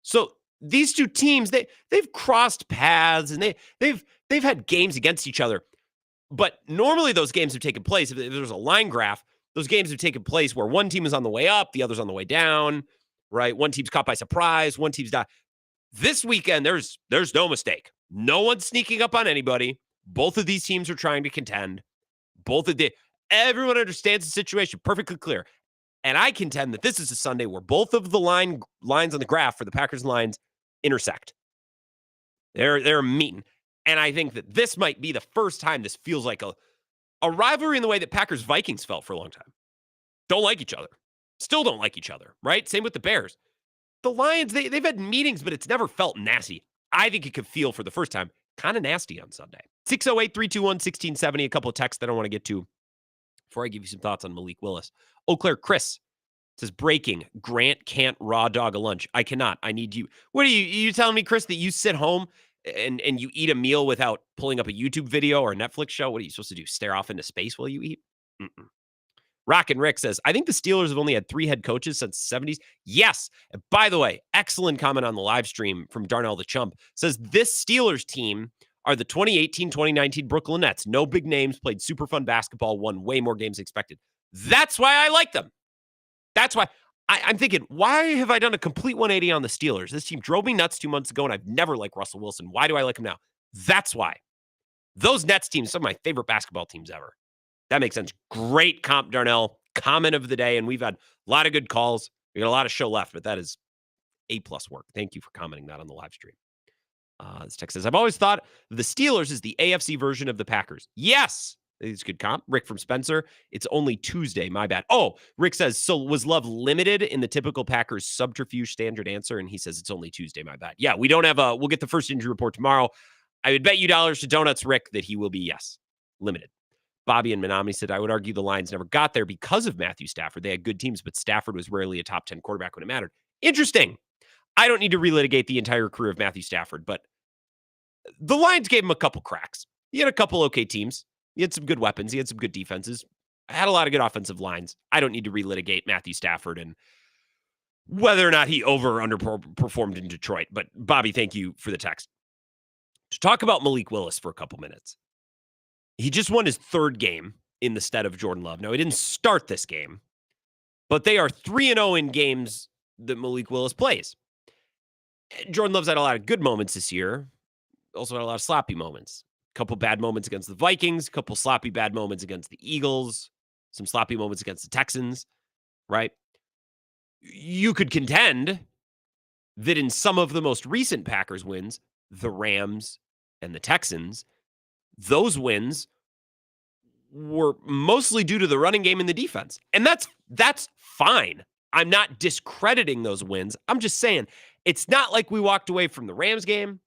S4: So these two teams, they've crossed paths, and they've had games against each other. But normally those games have taken place. If there's a line graph, those games have taken place where one team is on the way up, the other's on the way down, right? One team's caught by surprise, one team's not. This weekend, there's no mistake. No one's sneaking up on anybody. Both of these teams are trying to contend. Everyone understands the situation perfectly clear. And I contend that this is a Sunday where both of the lines on the graph for the Packers and Lions intersect. They're meeting. And I think that this might be the first time this feels like a rivalry in the way that Packers-Vikings felt for a long time. Don't like each other. Still don't like each other, right? Same with the Bears. The Lions, they've had meetings, but it's never felt nasty. I think it could feel for the first time kind of nasty on Sunday. 608-321-1670, a couple of texts that I want to get to before I give you some thoughts on Malik Willis. Eau Claire Chris says, breaking, Grant can't raw dog a lunch. I cannot. I need you. What are you telling me, Chris, that you sit home and you eat a meal without pulling up a YouTube video or a Netflix show? What are you supposed to do? Stare off into space while you eat? Mm-mm. Rock and Rick says, I think the Steelers have only had 3 head coaches since the 70s. Yes. And by the way, excellent comment on the live stream from Darnell the Chump. Says this Steelers team are the 2018-2019 Brooklyn Nets. No big names, played super fun basketball, won way more games expected. That's why I like them. That's why I'm thinking, why have I done a complete 180 on the Steelers? This team drove me nuts 2 months ago, and I've never liked Russell Wilson. Why do I like him now? That's why. Those Nets teams, some of my favorite basketball teams ever. That makes sense. Great comp, Darnell. Comment of the day, and we've had a lot of good calls. We got a lot of show left, but that is A+ work. Thank you for commenting that on the live stream. This text says, I've always thought the Steelers is the AFC version of the Packers. Yes. It's a good comp. Rick from Spencer. It's only Tuesday. My bad. Oh, Rick says, so was Love limited in the typical Packers subterfuge standard answer? And he says, it's only Tuesday. My bad. Yeah, we don't have we'll get the first injury report tomorrow. I would bet you dollars to donuts, Rick, that he will be, yes, limited. Bobby and Menominee said, I would argue the Lions never got there because of Matthew Stafford. They had good teams, but Stafford was rarely a top 10 quarterback when it mattered. Interesting. I don't need to relitigate the entire career of Matthew Stafford, but the Lions gave him a couple cracks. He had a couple okay teams. He had some good weapons. He had some good defenses. I had a lot of good offensive lines. I don't need to relitigate Matthew Stafford and whether or not he over or underperformed in Detroit. But Bobby, thank you for the text. To talk about Malik Willis for a couple minutes. He just won his 3rd game in the stead of Jordan Love. Now, he didn't start this game, but they are 3-0 in games that Malik Willis plays. Jordan Love's had a lot of good moments this year. Also had a lot of sloppy moments. A couple bad moments against the Vikings, a couple sloppy bad moments against the Eagles, some sloppy moments against the Texans, right? You could contend that in some of the most recent Packers wins, the Rams and the Texans, those wins were mostly due to the running game and the defense. And that's fine. I'm not discrediting those wins. I'm just saying it's not like we walked away from the Rams game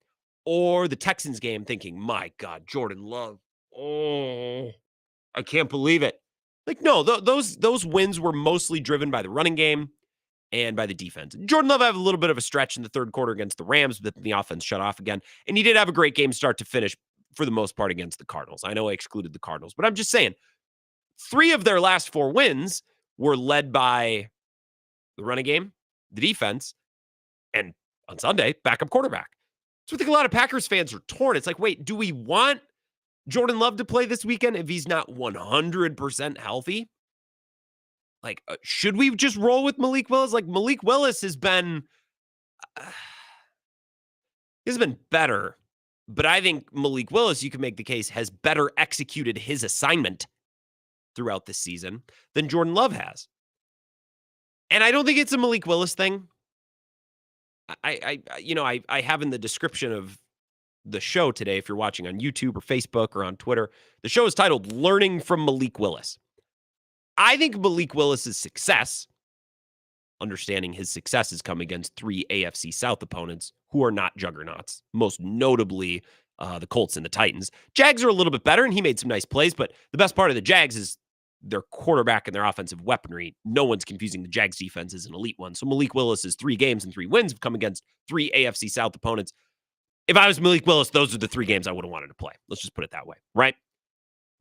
S4: or the Texans game thinking, my God, Jordan Love. Oh, I can't believe it. Like, no, those wins were mostly driven by the running game and by the defense. Jordan Love had a little bit of a stretch in the 3rd quarter against the Rams, but the offense shut off again. And he did have a great game start to finish for the most part against the Cardinals. I know I excluded the Cardinals, but I'm just saying 3 of their last 4 wins were led by the running game, the defense, and on Sunday, backup quarterback. So I think a lot of Packers fans are torn. It's like, wait, do we want Jordan Love to play this weekend if he's not 100% healthy? Like, should we just roll with Malik Willis? Like, Malik Willis has been better. But I think Malik Willis, you can make the case, has better executed his assignment throughout this season than Jordan Love has. And I don't think it's a Malik Willis thing. I have in the description of the show today, if you're watching on YouTube or Facebook or on Twitter, the show is titled Learning from Malik Willis. I think Malik Willis's success, understanding his success, has come against 3 AFC South opponents who are not juggernauts, most notably the Colts and the Titans. Jags are a little bit better, and he made some nice plays, but the best part of the Jags is their quarterback and their offensive weaponry. No one's confusing the Jags defense as an elite one. So Malik Willis's 3 games and 3 wins have come against 3 AFC South opponents. If I was Malik Willis, those are the 3 games I would have wanted to play. Let's just put it that way, right?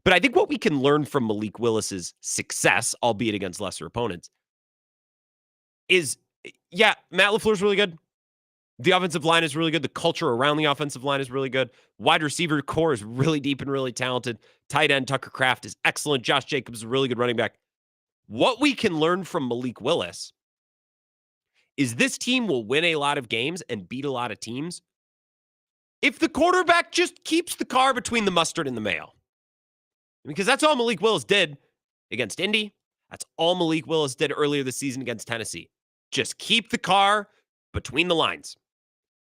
S4: But I think what we can learn from Malik Willis's success, albeit against lesser opponents, is, yeah, Matt LaFleur's really good. The offensive line is really good. The culture around the offensive line is really good. Wide receiver core is really deep and really talented. Tight end Tucker Kraft is excellent. Josh Jacobs is a really good running back. What we can learn from Malik Willis is this team will win a lot of games and beat a lot of teams if the quarterback just keeps the car between the mustard and the mayo. Because that's all Malik Willis did against Indy. That's all Malik Willis did earlier this season against Tennessee. Just keep the car between the lines.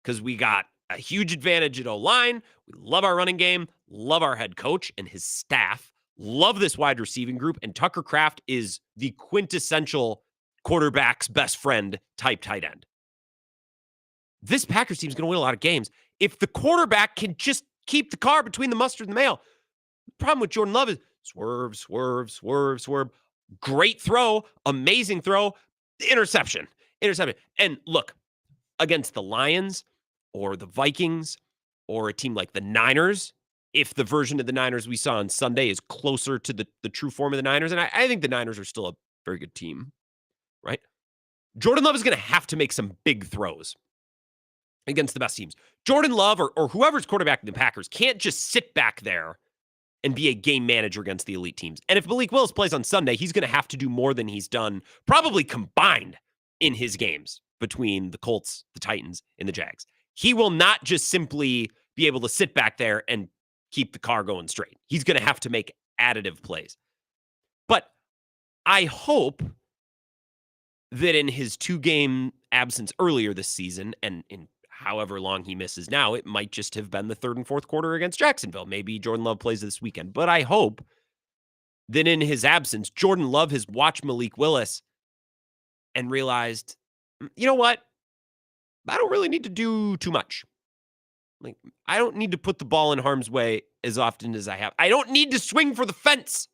S4: Because we got a huge advantage at O-line. We love our running game, love our head coach and his staff, love this wide receiving group, and Tucker Kraft is the quintessential quarterback's best friend type tight end. This Packers team is going to win a lot of games if the quarterback can just keep the car between the mustard and the mayo. The problem with Jordan Love is swerve, swerve, swerve, swerve. Great throw, amazing throw, interception. And look, against the Lions or the Vikings or a team like the Niners, if the version of the Niners we saw on Sunday is closer to the true form of the Niners, and I think the Niners are still a very good team, right? Jordan Love is going to have to make some big throws against the best teams. Jordan Love or whoever's quarterbacking the Packers can't just sit back there and be a game manager against the elite teams. And if Malik Willis plays on Sunday, he's going to have to do more than he's done, probably combined in his games between the Colts, the Titans, and the Jags. He will not just simply be able to sit back there and keep the car going straight. He's going to have to make additive plays. But I hope that in his 2-game absence earlier this season, and in however long he misses now, it might just have been the 3rd and 4th quarter against Jacksonville. Maybe Jordan Love plays this weekend. But I hope that in his absence, Jordan Love has watched Malik Willis and realized, you know what? I don't really need to do too much. Like, I don't need to put the ball in harm's way as often as I have. I don't need to swing for the fence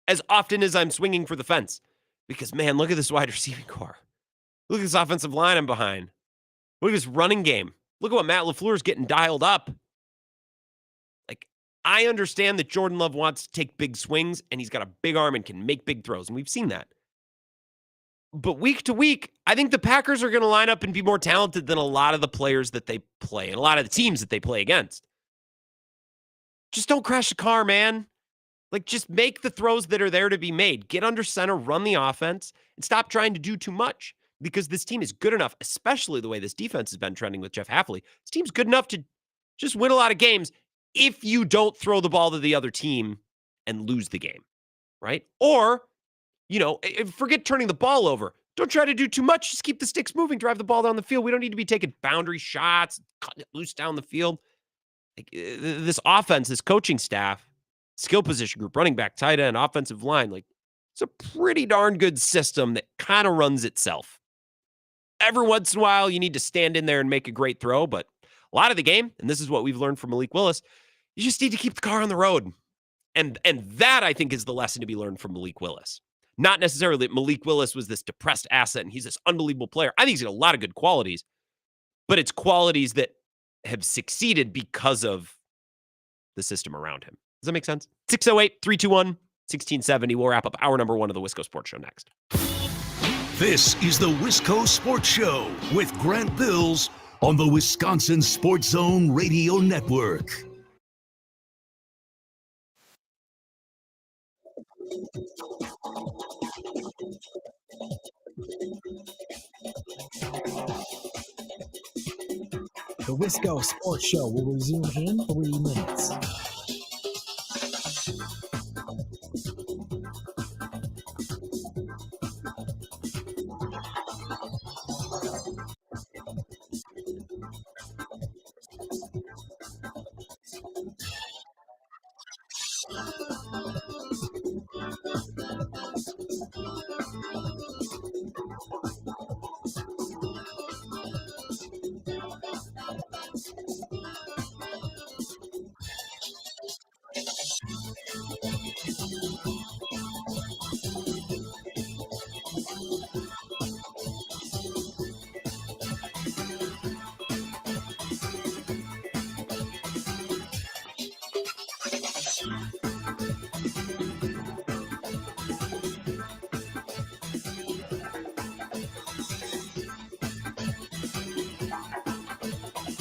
S4: as often as I'm swinging for the fence. Because, man, look at this wide receiving core. Look at this offensive line I'm behind. Look at this running game. Look at what Matt LaFleur is getting dialed up. Like, I understand that Jordan Love wants to take big swings, and he's got a big arm and can make big throws, and we've seen that. But week to week, I think the Packers are going to line up and be more talented than a lot of the players that they play and a lot of the teams that they play against. Just don't crash the car, man. Like, just make the throws that are there to be made. Get under center, run the offense, and stop trying to do too much because this team is good enough, especially the way this defense has been trending with Jeff Hafley. This team's good enough to just win a lot of games if you don't throw the ball to the other team and lose the game, right? Or, you know, forget turning the ball over. Don't try to do too much. Just keep the sticks moving. Drive the ball down the field. We don't need to be taking boundary shots, cutting it loose down the field. Like, this offense, this coaching staff, skill position group, running back, tight end, offensive line, like, it's a pretty darn good system that kind of runs itself. Every once in a while, you need to stand in there and make a great throw, but a lot of the game, and this is what we've learned from Malik Willis, you just need to keep the car on the road. And that, I think, is the lesson to be learned from Malik Willis. Not necessarily that Malik Willis was this depressed asset and he's this unbelievable player. I think he's got a lot of good qualities, but it's qualities that have succeeded because of the system around him. Does that make sense? 608-321-1670. We'll wrap up hour number 1 of the Wisco Sports Show next.
S3: This is the Wisco Sports Show with Grant Bills on the Wisconsin Sports Zone Radio Network.
S5: The Wisco Sports Show will resume in 3 minutes.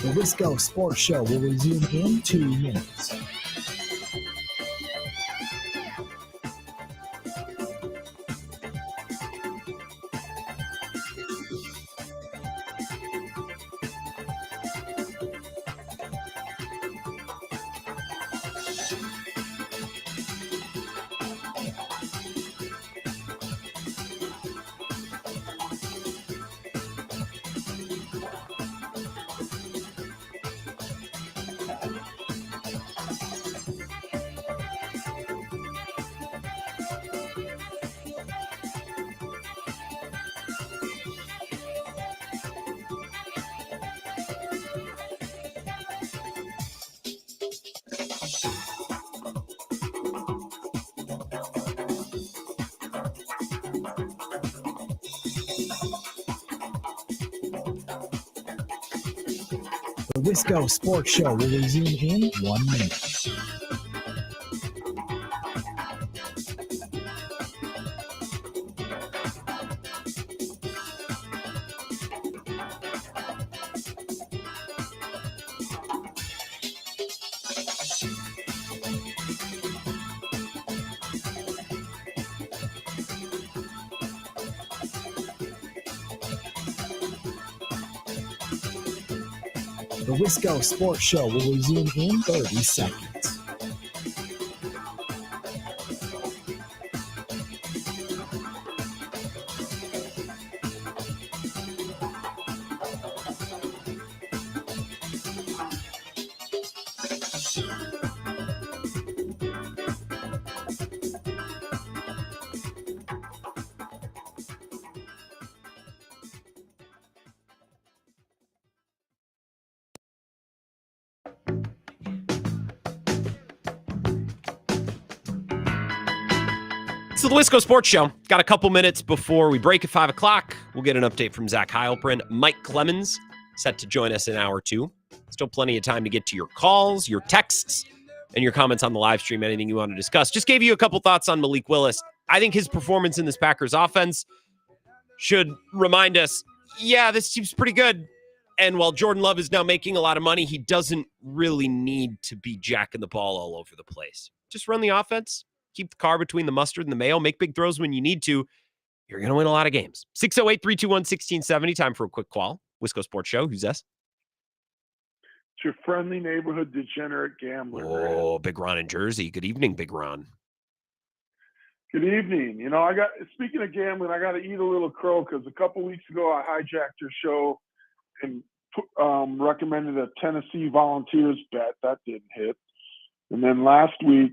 S5: The Wisco Sports Show will resume in 2 minutes. The Wisco Sports Show will resume in 1 minute. The Wisco Sports Show will resume in 30 seconds.
S4: So the Wisco Sports Show. Got a couple minutes before we break at 5 o'clock. We'll get an update from Zach Heilprin. Mike Clemens set to join us in hour 2. Still plenty of time to get to your calls, your texts, and your comments on the live stream, anything you want to discuss. Just gave you a couple thoughts on Malik Willis. I think his performance in this Packers offense should remind us, yeah, this team's pretty good. And while Jordan Love is now making a lot of money, he doesn't really need to be jacking the ball all over the place. Just run the offense. Keep the car between the mustard and the mayo. Make big throws when you need to. You're going to win a lot of games. 608-321-1670. Time for a quick call. Wisco Sports Show. Who's this?
S11: It's your friendly neighborhood degenerate gambler.
S4: Oh, Big Ron in Jersey. Good evening, Big Ron.
S11: Good evening. You know, speaking of gambling, I got to eat a little crow because a couple weeks ago I hijacked your show and recommended a Tennessee Volunteers bet. That didn't hit. And then last week,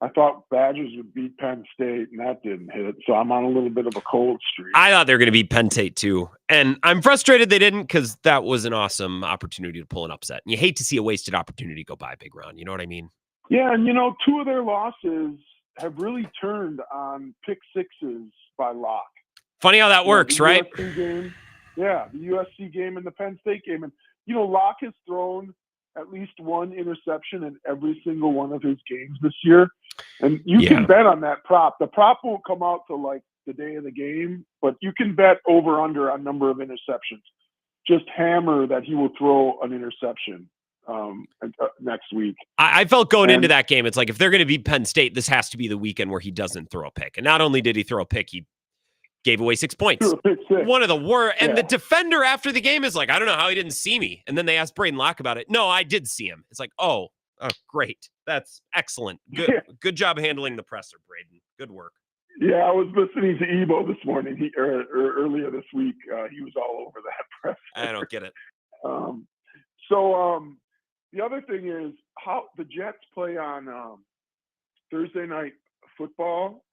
S11: I thought Badgers would beat Penn State, and that didn't hit. So I'm on a little bit of a cold streak.
S4: I thought they were going to beat Penn State, too. And I'm frustrated they didn't because that was an awesome opportunity to pull an upset. And you hate to see a wasted opportunity go by, Big Ron. You know what I mean?
S11: Yeah, and, you know, 2 of their losses have really turned on pick sixes by Locke.
S4: Funny how that works, right?
S11: The USC game and the Penn State game. And, you know, Locke has thrown at least one interception in every single one of his games this year. And you can bet on that prop. The prop won't come out till like the day of the game, but you can bet over under a number of interceptions. Just hammer that he will throw an interception next week.
S4: I felt going into that game, it's like if they're going to beat Penn State, this has to be the weekend where he doesn't throw a pick. And not only did he throw a pick, he gave away 6 points. One of the worst. And the defender after the game is like, I don't know how he didn't see me. And then they asked Braden Locke about it. No, I did see him. It's like, oh, great. That's excellent. Good job handling the presser, Braden. Good work.
S11: Yeah, I was listening to Ebo this morning. Earlier this week, he was all over that presser.
S4: I don't get it.
S11: The other thing is how the Jets play on Thursday night football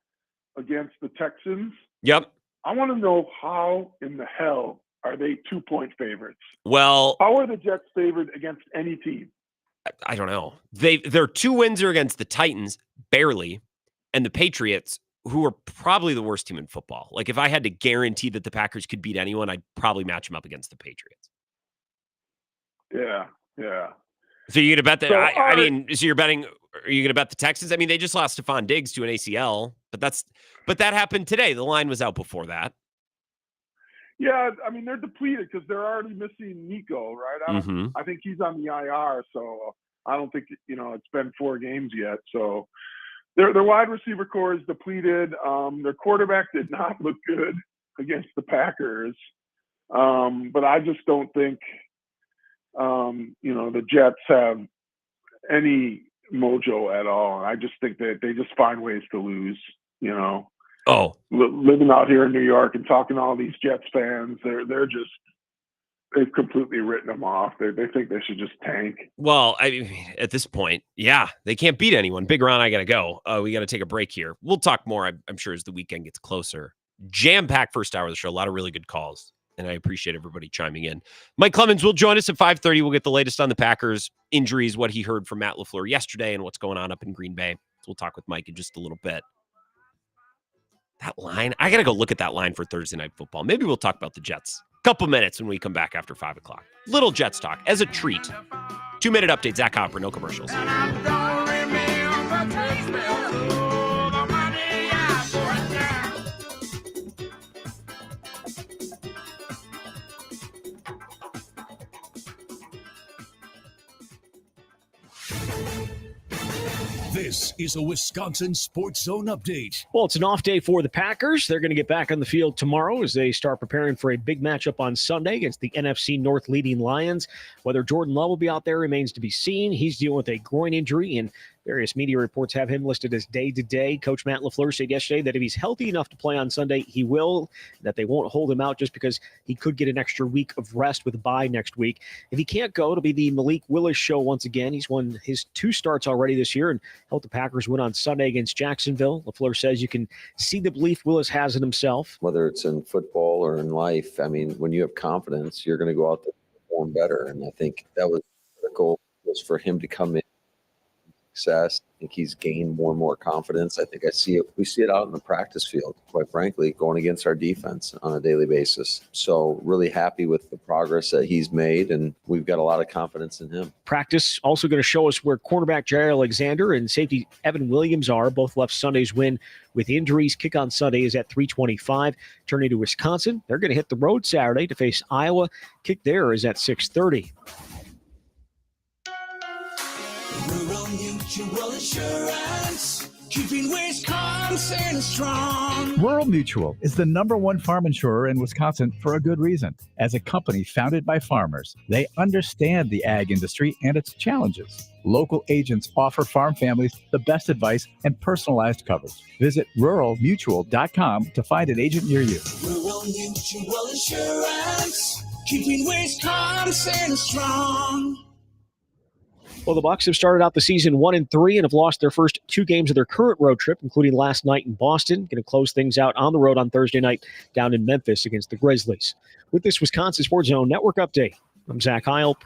S11: against the Texans.
S4: Yep.
S11: I want to know how in the hell are they 2-point favorites?
S4: Well,
S11: how are the Jets favored against any team?
S4: I don't know. Their 2 wins are against the Titans, barely, and the Patriots, who are probably the worst team in football. Like if I had to guarantee that the Packers could beat anyone, I'd probably match them up against the Patriots.
S11: Yeah.
S4: So you're gonna bet that? So you're betting? Are you gonna bet the Texans? I mean, they just lost Stephon Diggs to an ACL, but that happened today. The line was out before that.
S11: Yeah, I mean, they're depleted because they're already missing Nico, right? I think he's on the IR, so I don't think, it's been 4 games yet. So their wide receiver core is depleted. Their quarterback did not look good against the Packers. But I just don't think, the Jets have any mojo at all. And I just think that they just find ways to lose,
S4: Oh,
S11: living out here in New York and talking to all these Jets fans, they've completely written them off. They think they should just tank.
S4: well, I mean, at this point, yeah, they can't beat anyone. Big Ron, I got to go. We got to take a break here. We'll talk more, I'm sure, as the weekend gets closer. Jam-packed first hour of the show. A lot of really good calls, and I appreciate everybody chiming in. Mike Clemens will join us at 5:30. We'll get the latest on the Packers, injuries, what he heard from Matt LaFleur yesterday, and what's going on up in Green Bay. So we'll talk with Mike in just a little bit. That line, I got to go look at that line for Thursday Night Football. Maybe we'll talk about the Jets. Couple minutes when we come back after 5 o'clock. Little Jets talk as a treat. 2-minute update, Zach Hopper, no commercials.
S3: This is a Wisconsin Sports Zone update.
S12: Well, it's an off day for the Packers. They're going to get back on the field tomorrow as they start preparing for a big matchup on Sunday against the NFC North leading Lions. Whether Jordan Love will be out there remains to be seen. He's dealing with a groin injury, and various media reports have him listed as day-to-day. Coach Matt LaFleur said yesterday that if he's healthy enough to play on Sunday, he will, that they won't hold him out just because he could get an extra week of rest with a bye next week. If he can't go, it'll be the Malik Willis show once again. He's won his 2 starts already this year and helped the Packers win on Sunday against Jacksonville. LaFleur says you can see the belief Willis has in himself.
S2: Whether it's in football or in life, I mean, when you have confidence, you're going to go out there and perform better. And I think that was critical, was for him to come in. Success. I think he's gained more and more confidence. I think we see it out in the practice field, quite frankly, going against our defense on a daily basis. So really happy with the progress that he's made, and we've got a lot of confidence in him.
S12: Practice also going to show us where cornerback Jair Alexander and safety Evan Williams are. Both left Sunday's win with injuries. Kick on Sunday is at 3:25. Turning to Wisconsin, they're going to hit the road Saturday to face Iowa. Kick there is at 6:30.
S13: Rural Mutual Insurance, keeping Wisconsin strong.
S14: Rural Mutual is the #1 farm insurer in Wisconsin for a good reason. As a company founded by farmers, they understand the ag industry and its challenges. Local agents offer farm families the best advice and personalized coverage. Visit ruralmutual.com to find an agent near you.
S13: Rural Mutual Insurance, keeping Wisconsin strong.
S12: Well, the Bucs have started out the season 1-3 and have lost their first 2 games of their current road trip, including last night in Boston. Going to close things out on the road on Thursday night down in Memphis against the Grizzlies. With this Wisconsin Sports Zone Network update, I'm Zach Heil.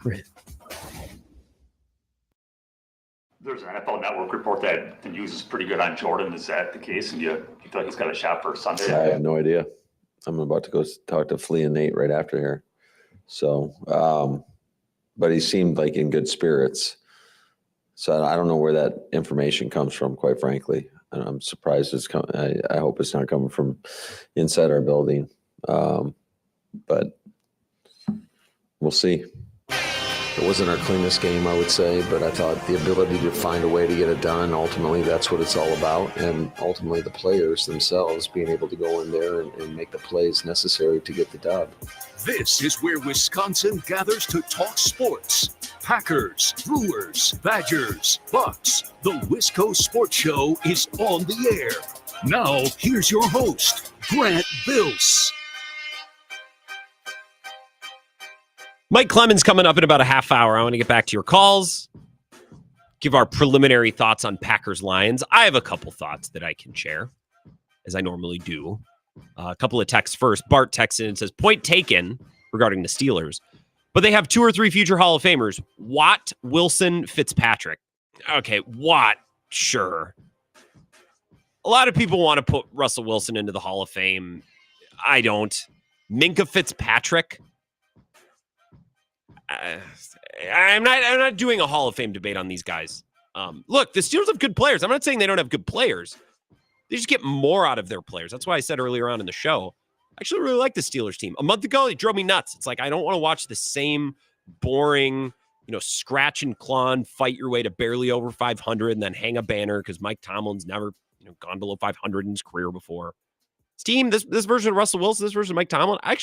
S1: There's an NFL Network report that the news is pretty good on Jordan. Is that the case? And you feel like he's got a shot for Sunday?
S2: I have no idea. I'm about to go talk to Flea and Nate right after here. So, but he seemed like in good spirits. So I don't know where that information comes from, quite frankly. And I'm surprised it's coming. I hope it's not coming from inside our building. But we'll see. It wasn't our cleanest game, I would say, but I thought the ability to find a way to get it done, ultimately that's what it's all about. And ultimately the players themselves being able to go in there and make the plays necessary to get the dub.
S3: This is where Wisconsin gathers to talk sports. Packers, Brewers, Badgers, Bucks. The Wisco Sports Show is on the air. Now, here's your host, Grant Bills.
S4: Mike Clemens coming up in about a half hour. I want to get back to your calls, give our preliminary thoughts on Packers-Lions. I have a couple thoughts that I can share, as I normally do. A couple of texts first. Bart texts in and says, point taken regarding the Steelers, but they have 2 or 3 future Hall of Famers. Watt, Wilson, Fitzpatrick. Okay, Watt, sure. A lot of people want to put Russell Wilson into the Hall of Fame. I don't. Minka Fitzpatrick. I'm not doing a Hall of Fame debate on these guys. Look, the Steelers have good players. I'm not saying they don't have good players. They just get more out of their players. That's why I said earlier on in the show, I actually really like the Steelers team. A month ago, it drove me nuts. It's like, I don't want to watch the same boring, scratch and claw and fight your way to barely over 500 and then hang a banner because Mike Tomlin's never, gone below 500 in his career before. This team, this version of Russell Wilson, this version of Mike Tomlin, I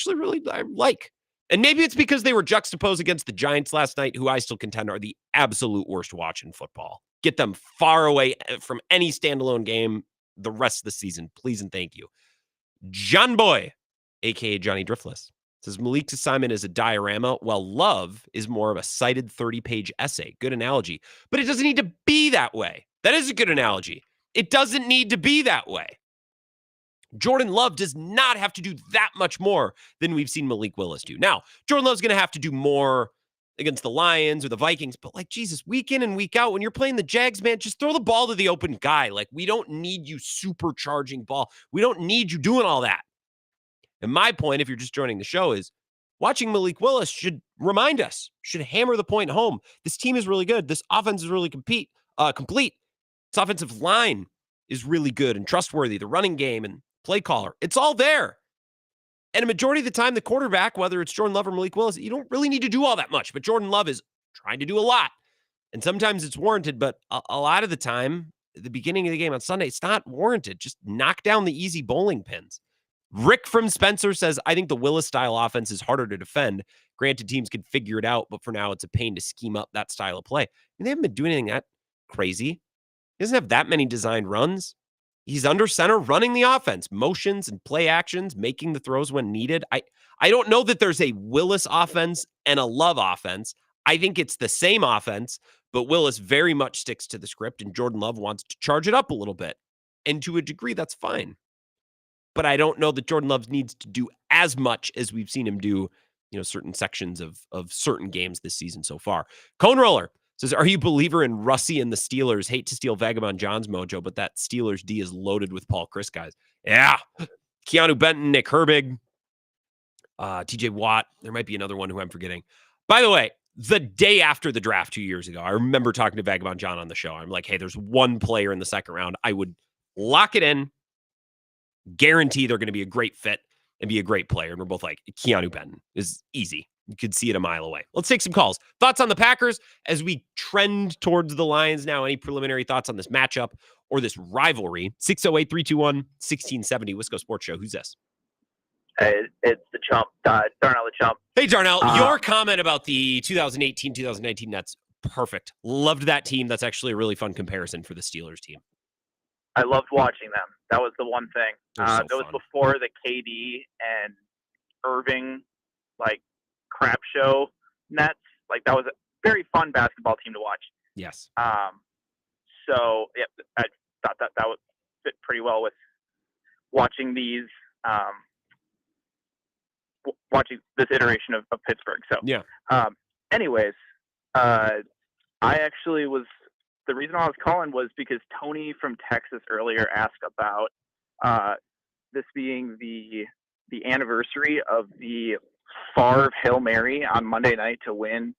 S4: like. And maybe it's because they were juxtaposed against the Giants last night, who I still contend are the absolute worst watch in football. Get them far away from any standalone game the rest of the season, please and thank you. John Boy, a.k.a. Johnny Driftless, says Malik's assignment is a diorama, while Love is more of a cited 30-page essay. Good analogy. But it doesn't need to be that way. That is a good analogy. It doesn't need to be that way. Jordan Love does not have to do that much more than we've seen Malik Willis do. Now, Jordan Love's going to have to do more against the Lions or the Vikings, but Jesus, week in and week out, when you're playing the Jags, man, just throw the ball to the open guy. We don't need you supercharging ball. We don't need you doing all that. And my point, if you're just joining the show, is watching Malik Willis should remind us, should hammer the point home. This team is really good. This offense is really complete. This offensive line is really good and trustworthy. The running game and play caller, it's all there. And a majority of the time, the quarterback, whether it's Jordan Love or Malik Willis, you don't really need to do all that much. But Jordan Love is trying to do a lot. And sometimes it's warranted, but a lot of the time, at the beginning of the game on Sunday, it's not warranted. Just knock down the easy bowling pins. Rick from Spencer says, I think the Willis-style offense is harder to defend. Granted, teams can figure it out, but for now, it's a pain to scheme up that style of play. And they haven't been doing anything that crazy. He doesn't have that many designed runs. He's under center running the offense, motions and play actions, making the throws when needed. I don't know that there's a Willis offense and a Love offense. I think it's the same offense, but Willis very much sticks to the script, and Jordan Love wants to charge it up a little bit. And to a degree, that's fine. But I don't know that Jordan Love needs to do as much as we've seen him do, certain sections of certain games this season so far. Cone Roller says, are you a believer in Russie and the Steelers? Hate to steal Vagabond John's mojo, but that Steelers D is loaded with Paul Chris guys. Yeah. Keanu Benton, Nick Herbig, TJ Watt. There might be another one who I'm forgetting. By the way, the day after the draft 2 years ago, I remember talking to Vagabond John on the show. I'm like, hey, there's one player in the second round. I would lock it in, guarantee they're going to be a great fit and be a great player. And we're both like, Keanu Benton is easy. You could see it a mile away. Let's take some calls. Thoughts on the Packers as we trend towards the Lions now? Any preliminary thoughts on this matchup or this rivalry? 608-321-1670, Wisco Sports Show. Who's this?
S15: Hey, it's the Chump, Darnell the Chump.
S4: Hey, Darnell, your comment about the 2018-2019 Nets, perfect. Loved that team. That's actually a really fun comparison for the Steelers team.
S15: I loved watching them. That was the one thing. That was before the KD and Irving, crap show Nets. That was a very fun basketball team to watch.
S4: Yes.
S15: So yeah, I thought that would fit pretty well with watching these, watching this iteration of Pittsburgh. So
S4: yeah.
S15: Anyways, I actually was, the reason I was calling was because Tony from Texas earlier asked about this being the anniversary of the Favre Hail Mary on Monday night to win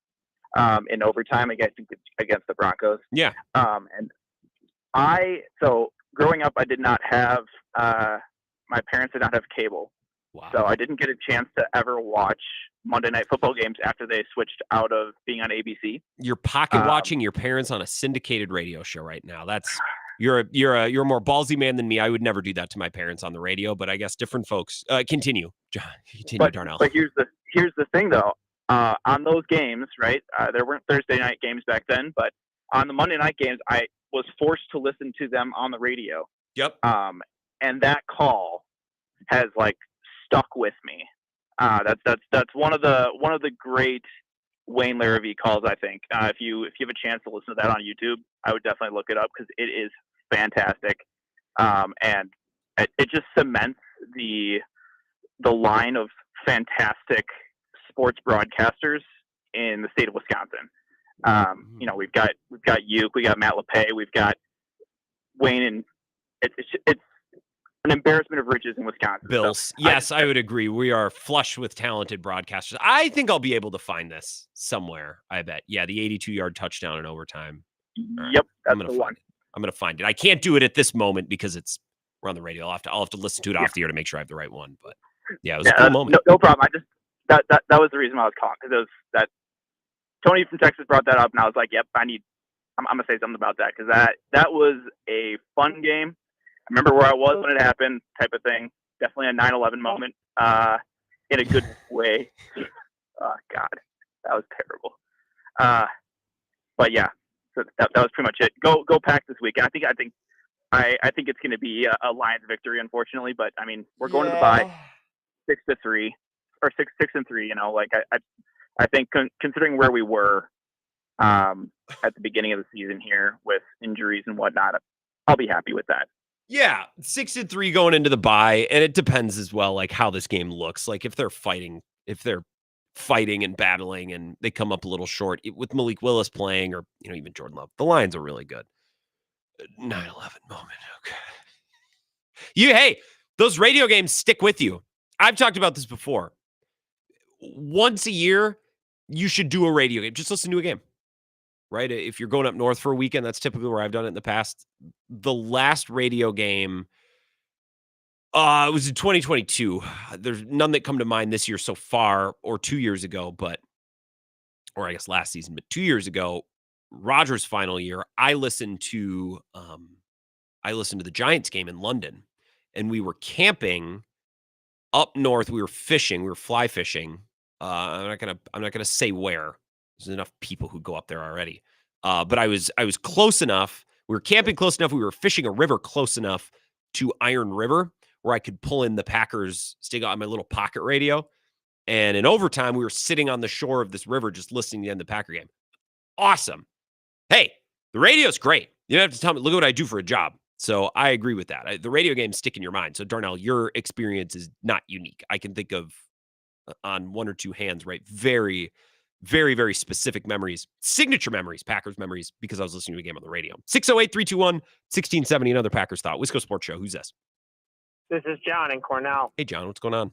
S15: in overtime against the Broncos.
S4: Yeah.
S15: And so growing up, I did not have, my parents did not have cable.
S4: Wow.
S15: So I didn't get a chance to ever watch Monday Night Football games after they switched out of being on ABC.
S4: You're pocket watching your parents on a syndicated radio show right now. That's you're a more ballsy man than me. I would never do that to my parents on the radio, but I guess different folks. Continue, Darnell.
S15: But here's the thing though. On those games, right? There weren't Thursday night games back then, but on the Monday night games, I was forced to listen to them on the radio.
S4: Yep.
S15: And that call has stuck with me. That's one of the great Wayne Larrivee calls, I think. If you have a chance to listen to that on YouTube, I would definitely look it up because it is fantastic. And it just cements the line of fantastic sports broadcasters in the state of Wisconsin. We've got Uke, we got Matt LePay, we've got Wayne, and it's an embarrassment of riches in Wisconsin.
S4: Bills.
S15: So
S4: yes, I would agree. We are flush with talented broadcasters. I think I'll be able to find this somewhere. I bet. Yeah, the 82-yard touchdown in overtime. Right.
S15: Yep, that's the one.
S4: I'm going to find it. I can't do it at this moment because we're on the radio. I'll have to listen to it off the air to make sure I have the right one. But Yeah, it was a cool moment.
S15: No problem. I just that was the reason why I was calling, because it was that Tony from Texas brought that up, and I was like, yep, I'm gonna say something about that, because that was a fun game. I remember where I was when it happened, type of thing. Definitely a 9/11 moment, in a good way. Oh God, that was terrible. But yeah, so that was pretty much it. Go Pack this weekend. I think it's going to be a Lions victory, unfortunately. But I mean, we're going to the bye 6-3 or 6-3. You know, like I think considering where we were at the beginning of the season here with injuries and whatnot, I'll be happy with that.
S4: Yeah, 6-3 going into the bye, and it depends as well, like how this game looks. Like if they're fighting and battling, and they come up a little short with Malik Willis playing, or even Jordan Love, the Lions are really good. 9/11 moment. Okay. Hey, those radio games stick with you. I've talked about this before. Once a year, you should do a radio game. Just listen to a game, right? If you're going up north for a weekend, that's typically where I've done it in the past. The last radio game, it was in 2022. There's none that come to mind this year so far, or 2 years ago, or I guess last season, but 2 years ago, Rodgers' final year, I listened to the Giants game in London, and we were camping up north. We were fishing. We were fly fishing. I'm not gonna say where. There's enough people who go up there already. But I was close enough. We were camping close enough. We were fishing a river close enough to Iron River where I could pull in the Packers, stick on my little pocket radio. And in overtime, we were sitting on the shore of this river just listening to the end of the Packer game. Awesome. Hey, the radio's great. You don't have to tell me, look at what I do for a job. So I agree with that. The radio games stick in your mind. So Darnell, your experience is not unique. I can think of on one or two hands, right? Very, very, very specific memories, signature memories, Packers memories, because I was listening to a game on the radio. 608-321-1670, another Packers thought. Wisco Sports Show. Who's this?
S16: This is John in Cornell.
S4: Hey, John, what's going on?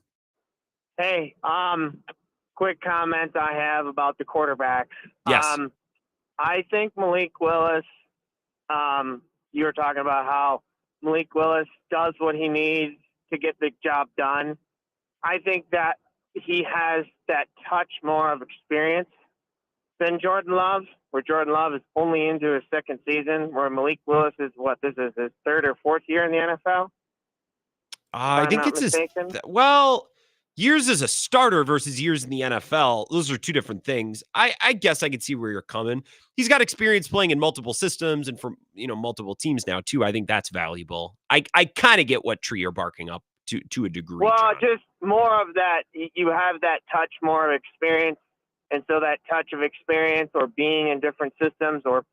S16: Hey, quick comment I have about the quarterbacks.
S4: Yes.
S16: I think Malik Willis, you were talking about how Malik Willis does what he needs to get the job done. I think that he has that touch more of experience than Jordan Love, where Jordan Love is only into his second season, where Malik Willis is this is his third or fourth year in the NFL?
S4: I think it's years as a starter versus years in the NFL. Those are two different things. I guess I could see where you're coming. He's got experience playing in multiple systems and from multiple teams now too. I think that's valuable. I kind of get what tree you're barking up to a degree.
S16: Well,
S4: John.
S16: just more of that. You have that touch more of experience, and so that touch of experience or being in different systems or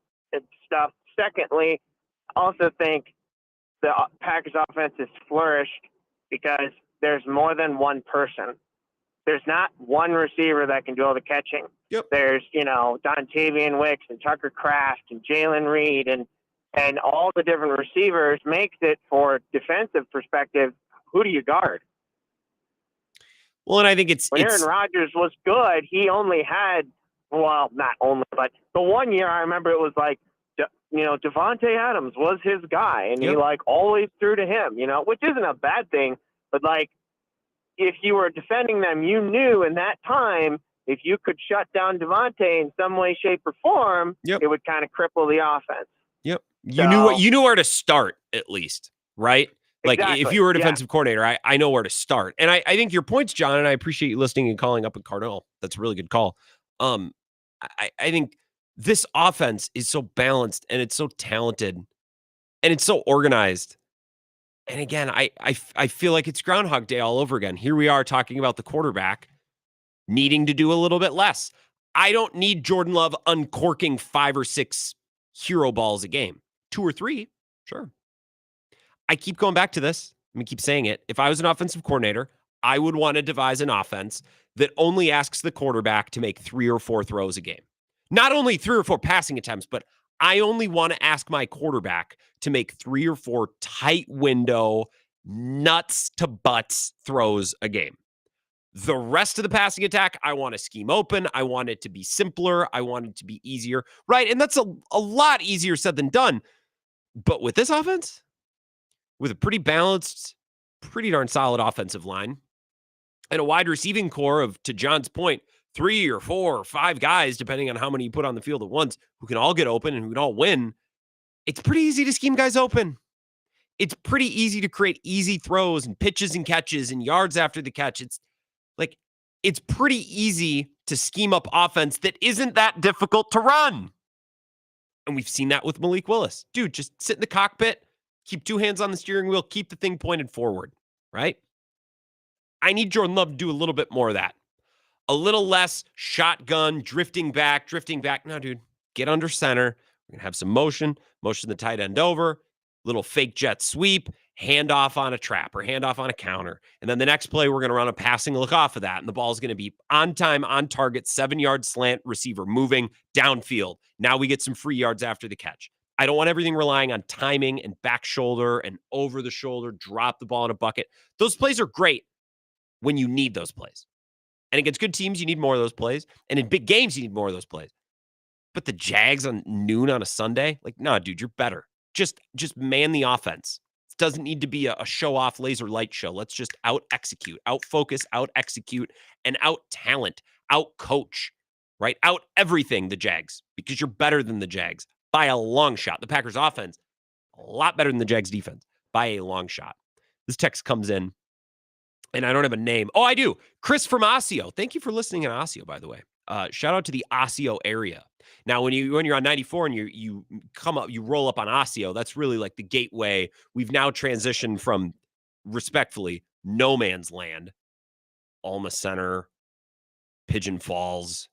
S16: stuff. Secondly, I also think the Packers offense has flourished because there's more than one person. There's not one receiver that can do all the catching.
S4: Yep.
S16: There's, Dontavian Wicks and Tucker Kraft and Jalen Reed and all the different receivers makes it, for defensive perspective, who do you guard?
S4: Well, and I think
S16: when Aaron Rodgers was good, he only had, well, not only, but the one year I remember it was like, Devontae Adams was his guy, and he always threw to him, which isn't a bad thing. But if you were defending them, you knew in that time, if you could shut down Devontae in some way, shape, or form, it would kind of cripple the offense.
S4: Yep. You knew where to start, at least, right? Like
S16: Exactly.
S4: If you were a defensive coordinator, I know where to start. And I think your points, John, and I appreciate you listening and calling up at Cardinal. That's a really good call. I think this offense is so balanced, and it's so talented, and it's so organized. And again, I feel like it's Groundhog Day all over again. Here we are talking about the quarterback needing to do a little bit less. I don't need Jordan Love uncorking 5 or 6 hero balls a game. 2 or 3, sure. I keep going back to this. I'm going to keep saying it. If I was an offensive coordinator, I would want to devise an offense that only asks the quarterback to make 3 or 4 throws a game. Not only 3 or 4 passing attempts, but I only want to ask my quarterback to make 3 or 4 tight window, nuts to butts throws a game. The rest of the passing attack, I want to scheme open. I want it to be simpler. I want it to be easier, right? And that's a lot easier said than done. But with this offense, with a pretty balanced, pretty darn solid offensive line, and a wide receiving core of, to John's point, 3 or 4 or 5 guys, depending on how many you put on the field at once, who can all get open and who can all win, it's pretty easy to scheme guys open. It's pretty easy to create easy throws and pitches and catches and yards after the catch. It's pretty easy to scheme up offense that isn't that difficult to run. And we've seen that with Malik Willis. Dude, just sit in the cockpit, keep 2 hands on the steering wheel, keep the thing pointed forward, right? I need Jordan Love to do a little bit more of that. A little less shotgun, drifting back. No, dude, get under center. We're going to have some motion the tight end over, little fake jet sweep, hand off on a trap or hand off on a counter. And then the next play, we're going to run a passing look off of that. And the ball is going to be on time, on target, 7-yard slant, receiver moving downfield. Now we get some free yards after the catch. I don't want everything relying on timing and back shoulder and over the shoulder, drop the ball in a bucket. Those plays are great when you need those plays. And against good teams, you need more of those plays. And in big games, you need more of those plays. But the Jags on noon on a Sunday, no, dude, you're better. Just man the offense. It doesn't need to be a show-off laser light show. Let's just out-execute, out-focus, out-execute, and out-talent, out-coach, right? Out-everything the Jags, because you're better than the Jags by a long shot. The Packers offense, a lot better than the Jags defense by a long shot. This text comes in, and I don't have a name. Oh, I do. Chris from Osseo. Thank you for listening in Osseo, by the way. Shout out to the Osseo area. Now, when you're on 94 and you come up, you roll up on Osseo, that's really like the gateway. We've now transitioned from, respectfully, no man's land, Alma Center, Pigeon Falls,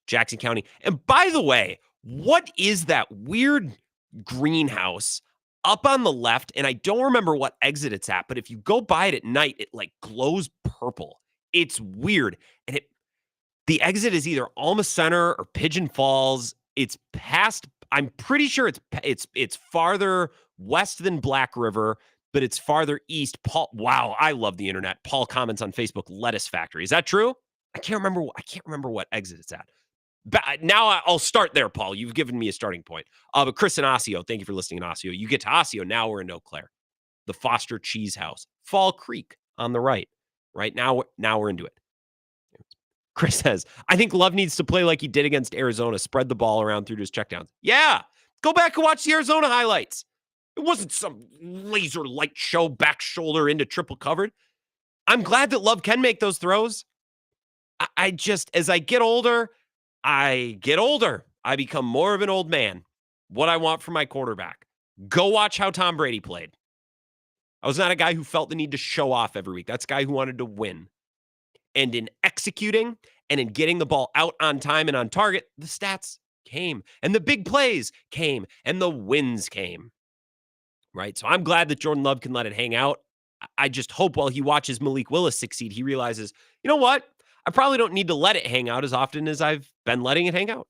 S4: Jackson County. And by the way, what is that weird greenhouse up on the left? And I don't remember what exit it's at, but if you go by it at night, it glows purple. It's weird. And the exit is either Alma Center or Pigeon Falls. It's past, I'm pretty sure it's farther west than Black River, but it's farther east. Paul, wow, I love the internet. Paul comments on Facebook, Lettuce Factory. Is that true? I can't remember what exit it's at. But now I'll start there, Paul. You've given me a starting point. But Chris and Osseo, thank you for listening in Osseo. You get to Osseo, now we're in Eau Claire. The Foster Cheese House. Fall Creek on the right. Right now we're into it. Chris says, I think Love needs to play like he did against Arizona, spread the ball around through his checkdowns. Yeah, go back and watch the Arizona highlights. It wasn't some laser light show, back shoulder into triple covered. I'm glad that Love can make those throws. I just, as I get older, I become more of an old man. What I want from my quarterback. Go watch how Tom Brady played. I was not a guy who felt the need to show off every week. That's a guy who wanted to win. And in executing and in getting the ball out on time and on target, the stats came and the big plays came and the wins came, right? So I'm glad that Jordan Love can let it hang out. I just hope while he watches Malik Willis succeed, he realizes, you know what? I probably don't need to let it hang out as often as I've been letting it hang out.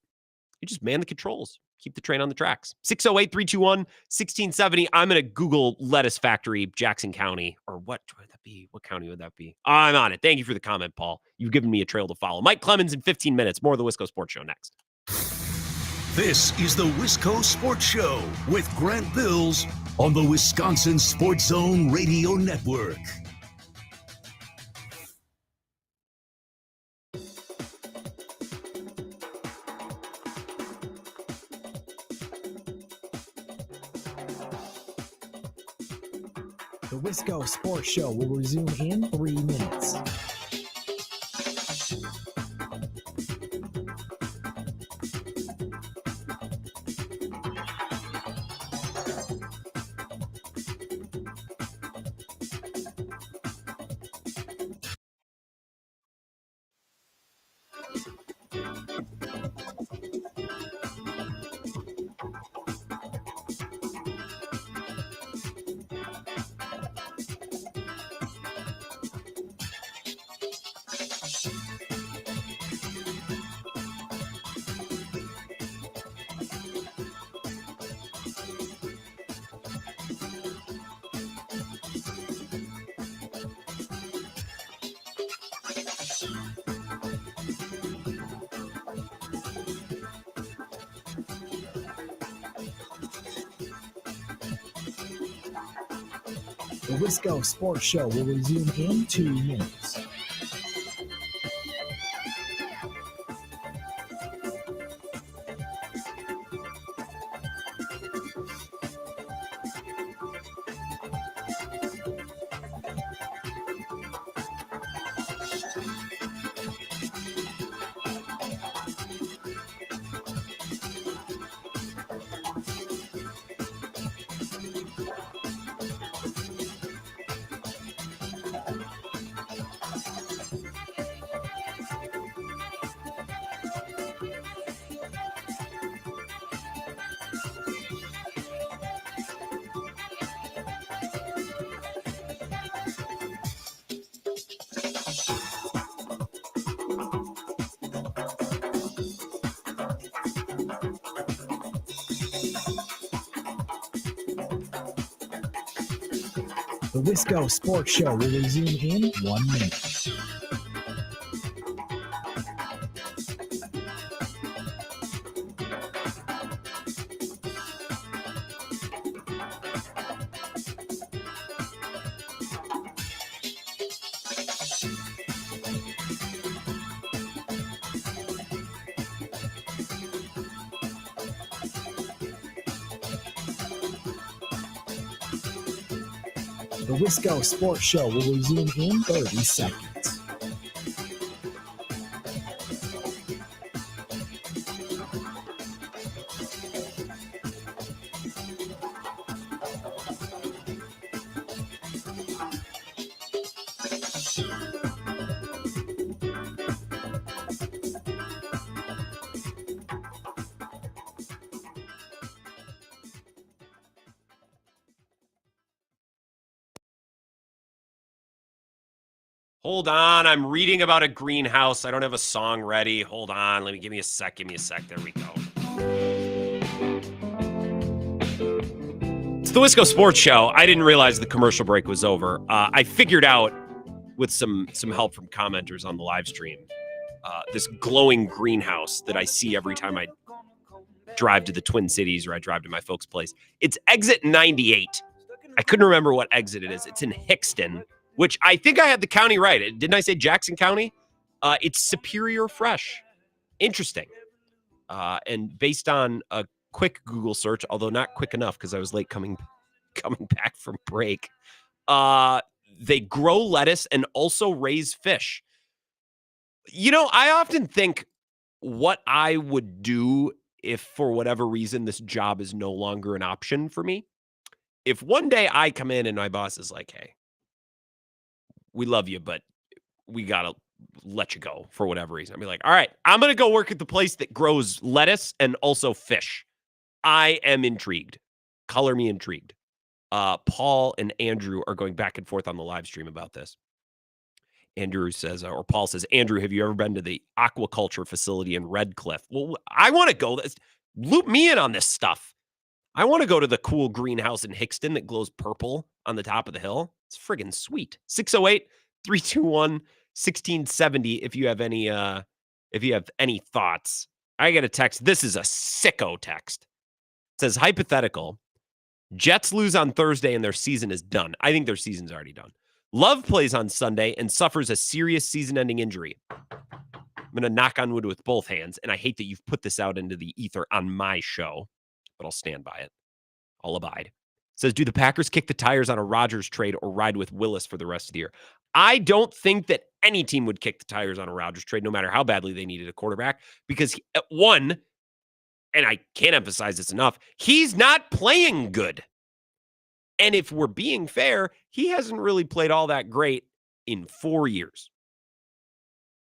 S4: You just man the controls. Keep the train on the tracks. 608-321-1670. I'm going to Google Lettuce Factory, Jackson County, or what would that be? What county would that be? I'm on it. Thank you for the comment, Paul. You've given me a trail to follow. Mike Clemens in 15 minutes. More of the Wisco Sports Show next.
S3: This is the Wisco Sports Show with Grant Bills on the Wisconsin Sports Zone Radio Network.
S5: The Wisco Sports Show will resume in 3 minutes. The Wisco Sports Show will resume in 2 minutes. The Wisco Sports Show will resume in 1 minute. The Wisco Sports Show will resume in 30 seconds.
S4: Hold on, I'm reading about a greenhouse. I don't have a song ready. Hold on, give me a sec. There we go. It's the Wisco Sports Show. I didn't realize the commercial break was over. I figured out, with some help from commenters on the live stream, this glowing greenhouse that I see every time I drive to the Twin Cities or I drive to my folks' place. It's exit 98. I couldn't remember what exit it is. It's in Hickston, which I think I had the county right. Didn't I say Jackson County? It's Superior Fresh. Interesting. And based on a quick Google search, although not quick enough because I was late coming back from break, they grow lettuce and also raise fish. You know, I often think what I would do if for whatever reason this job is no longer an option for me. If one day I come in and my boss is like, hey, we love you, but we got to let you go for whatever reason. I'd be like, all right, I'm going to go work at the place that grows lettuce and also fish. I am intrigued. Color me intrigued. Paul and Andrew are going back and forth on the live stream about this. Andrew says, or Paul says, Andrew, have you ever been to the aquaculture facility in Red Cliff? Well, I want to go. Loop me in on this stuff. I want to go to the cool greenhouse in Hickston that glows purple on the top of the hill. It's friggin' sweet. 608-321-1670 if you have any thoughts. I got a text. This is a sicko text. It says, hypothetical. Jets lose on Thursday and their season is done. I think their season's already done. Love plays on Sunday and suffers a serious season-ending injury. I'm going to knock on wood with both hands, and I hate that you've put this out into the ether on my show, but I'll stand by it. I'll abide. It says, do the Packers kick the tires on a Rodgers trade or ride with Willis for the rest of the year? I don't think that any team would kick the tires on a Rodgers trade, no matter how badly they needed a quarterback, because one, and I can't emphasize this enough, he's not playing good. And if we're being fair, he hasn't really played all that great in 4 years.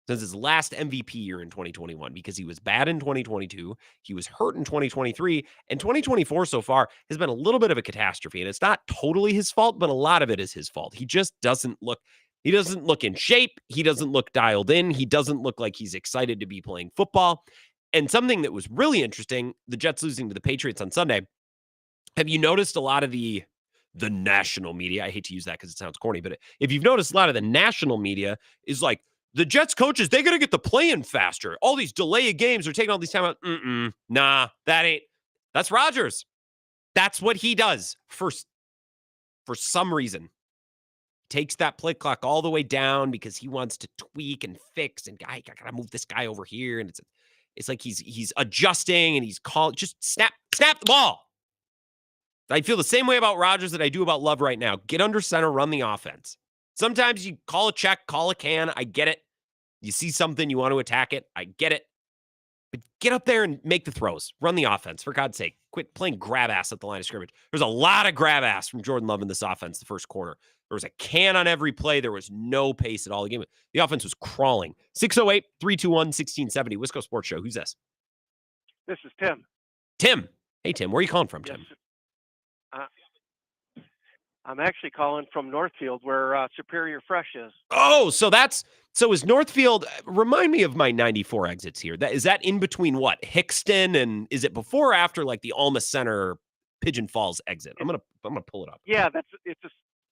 S4: Since his last MVP year in 2021, because he was bad in 2022, he was hurt in 2023, and 2024 so far has been a little bit of a catastrophe. And it's not totally his fault, but a lot of it is his fault. He just doesn't look in shape. He doesn't look dialed in. He doesn't look like he's excited to be playing football. And something that was really interesting, the Jets losing to the Patriots on Sunday. Have you noticed a lot of the national media? I hate to use that because it sounds corny, but if you've noticed, a lot of the national media is like, the Jets coaches, they got to get the play in faster. All these delay games are taking all these time out. Nah, that's Rodgers. That's what he does for some reason. Takes that play clock all the way down because he wants to tweak and fix and I got to move this guy over here. And it's like he's adjusting and he's calling, just snap the ball. I feel the same way about Rodgers that I do about Love right now. Get under center, run the offense. Sometimes you call a check, call a can. I get it. You see something, you want to attack it. I get it. But get up there and make the throws. Run the offense. For God's sake, quit playing grab ass at the line of scrimmage. There's a lot of grab ass from Jordan Love in this offense the first quarter. There was a can on every play. There was no pace at all. The offense was crawling. 608-321-1670. Wisco Sports Show. Who's this?
S17: This is Tim.
S4: Tim. Hey, Tim. Where are you calling from, Tim?
S17: Yes. I'm actually calling from Northfield, where Superior Fresh is.
S4: Oh, so is Northfield? Remind me of my 94 exits here. Is that in between what, Hickston, and is it before or after like the Alma Center Pigeon Falls exit? I'm gonna pull it up.
S17: Yeah,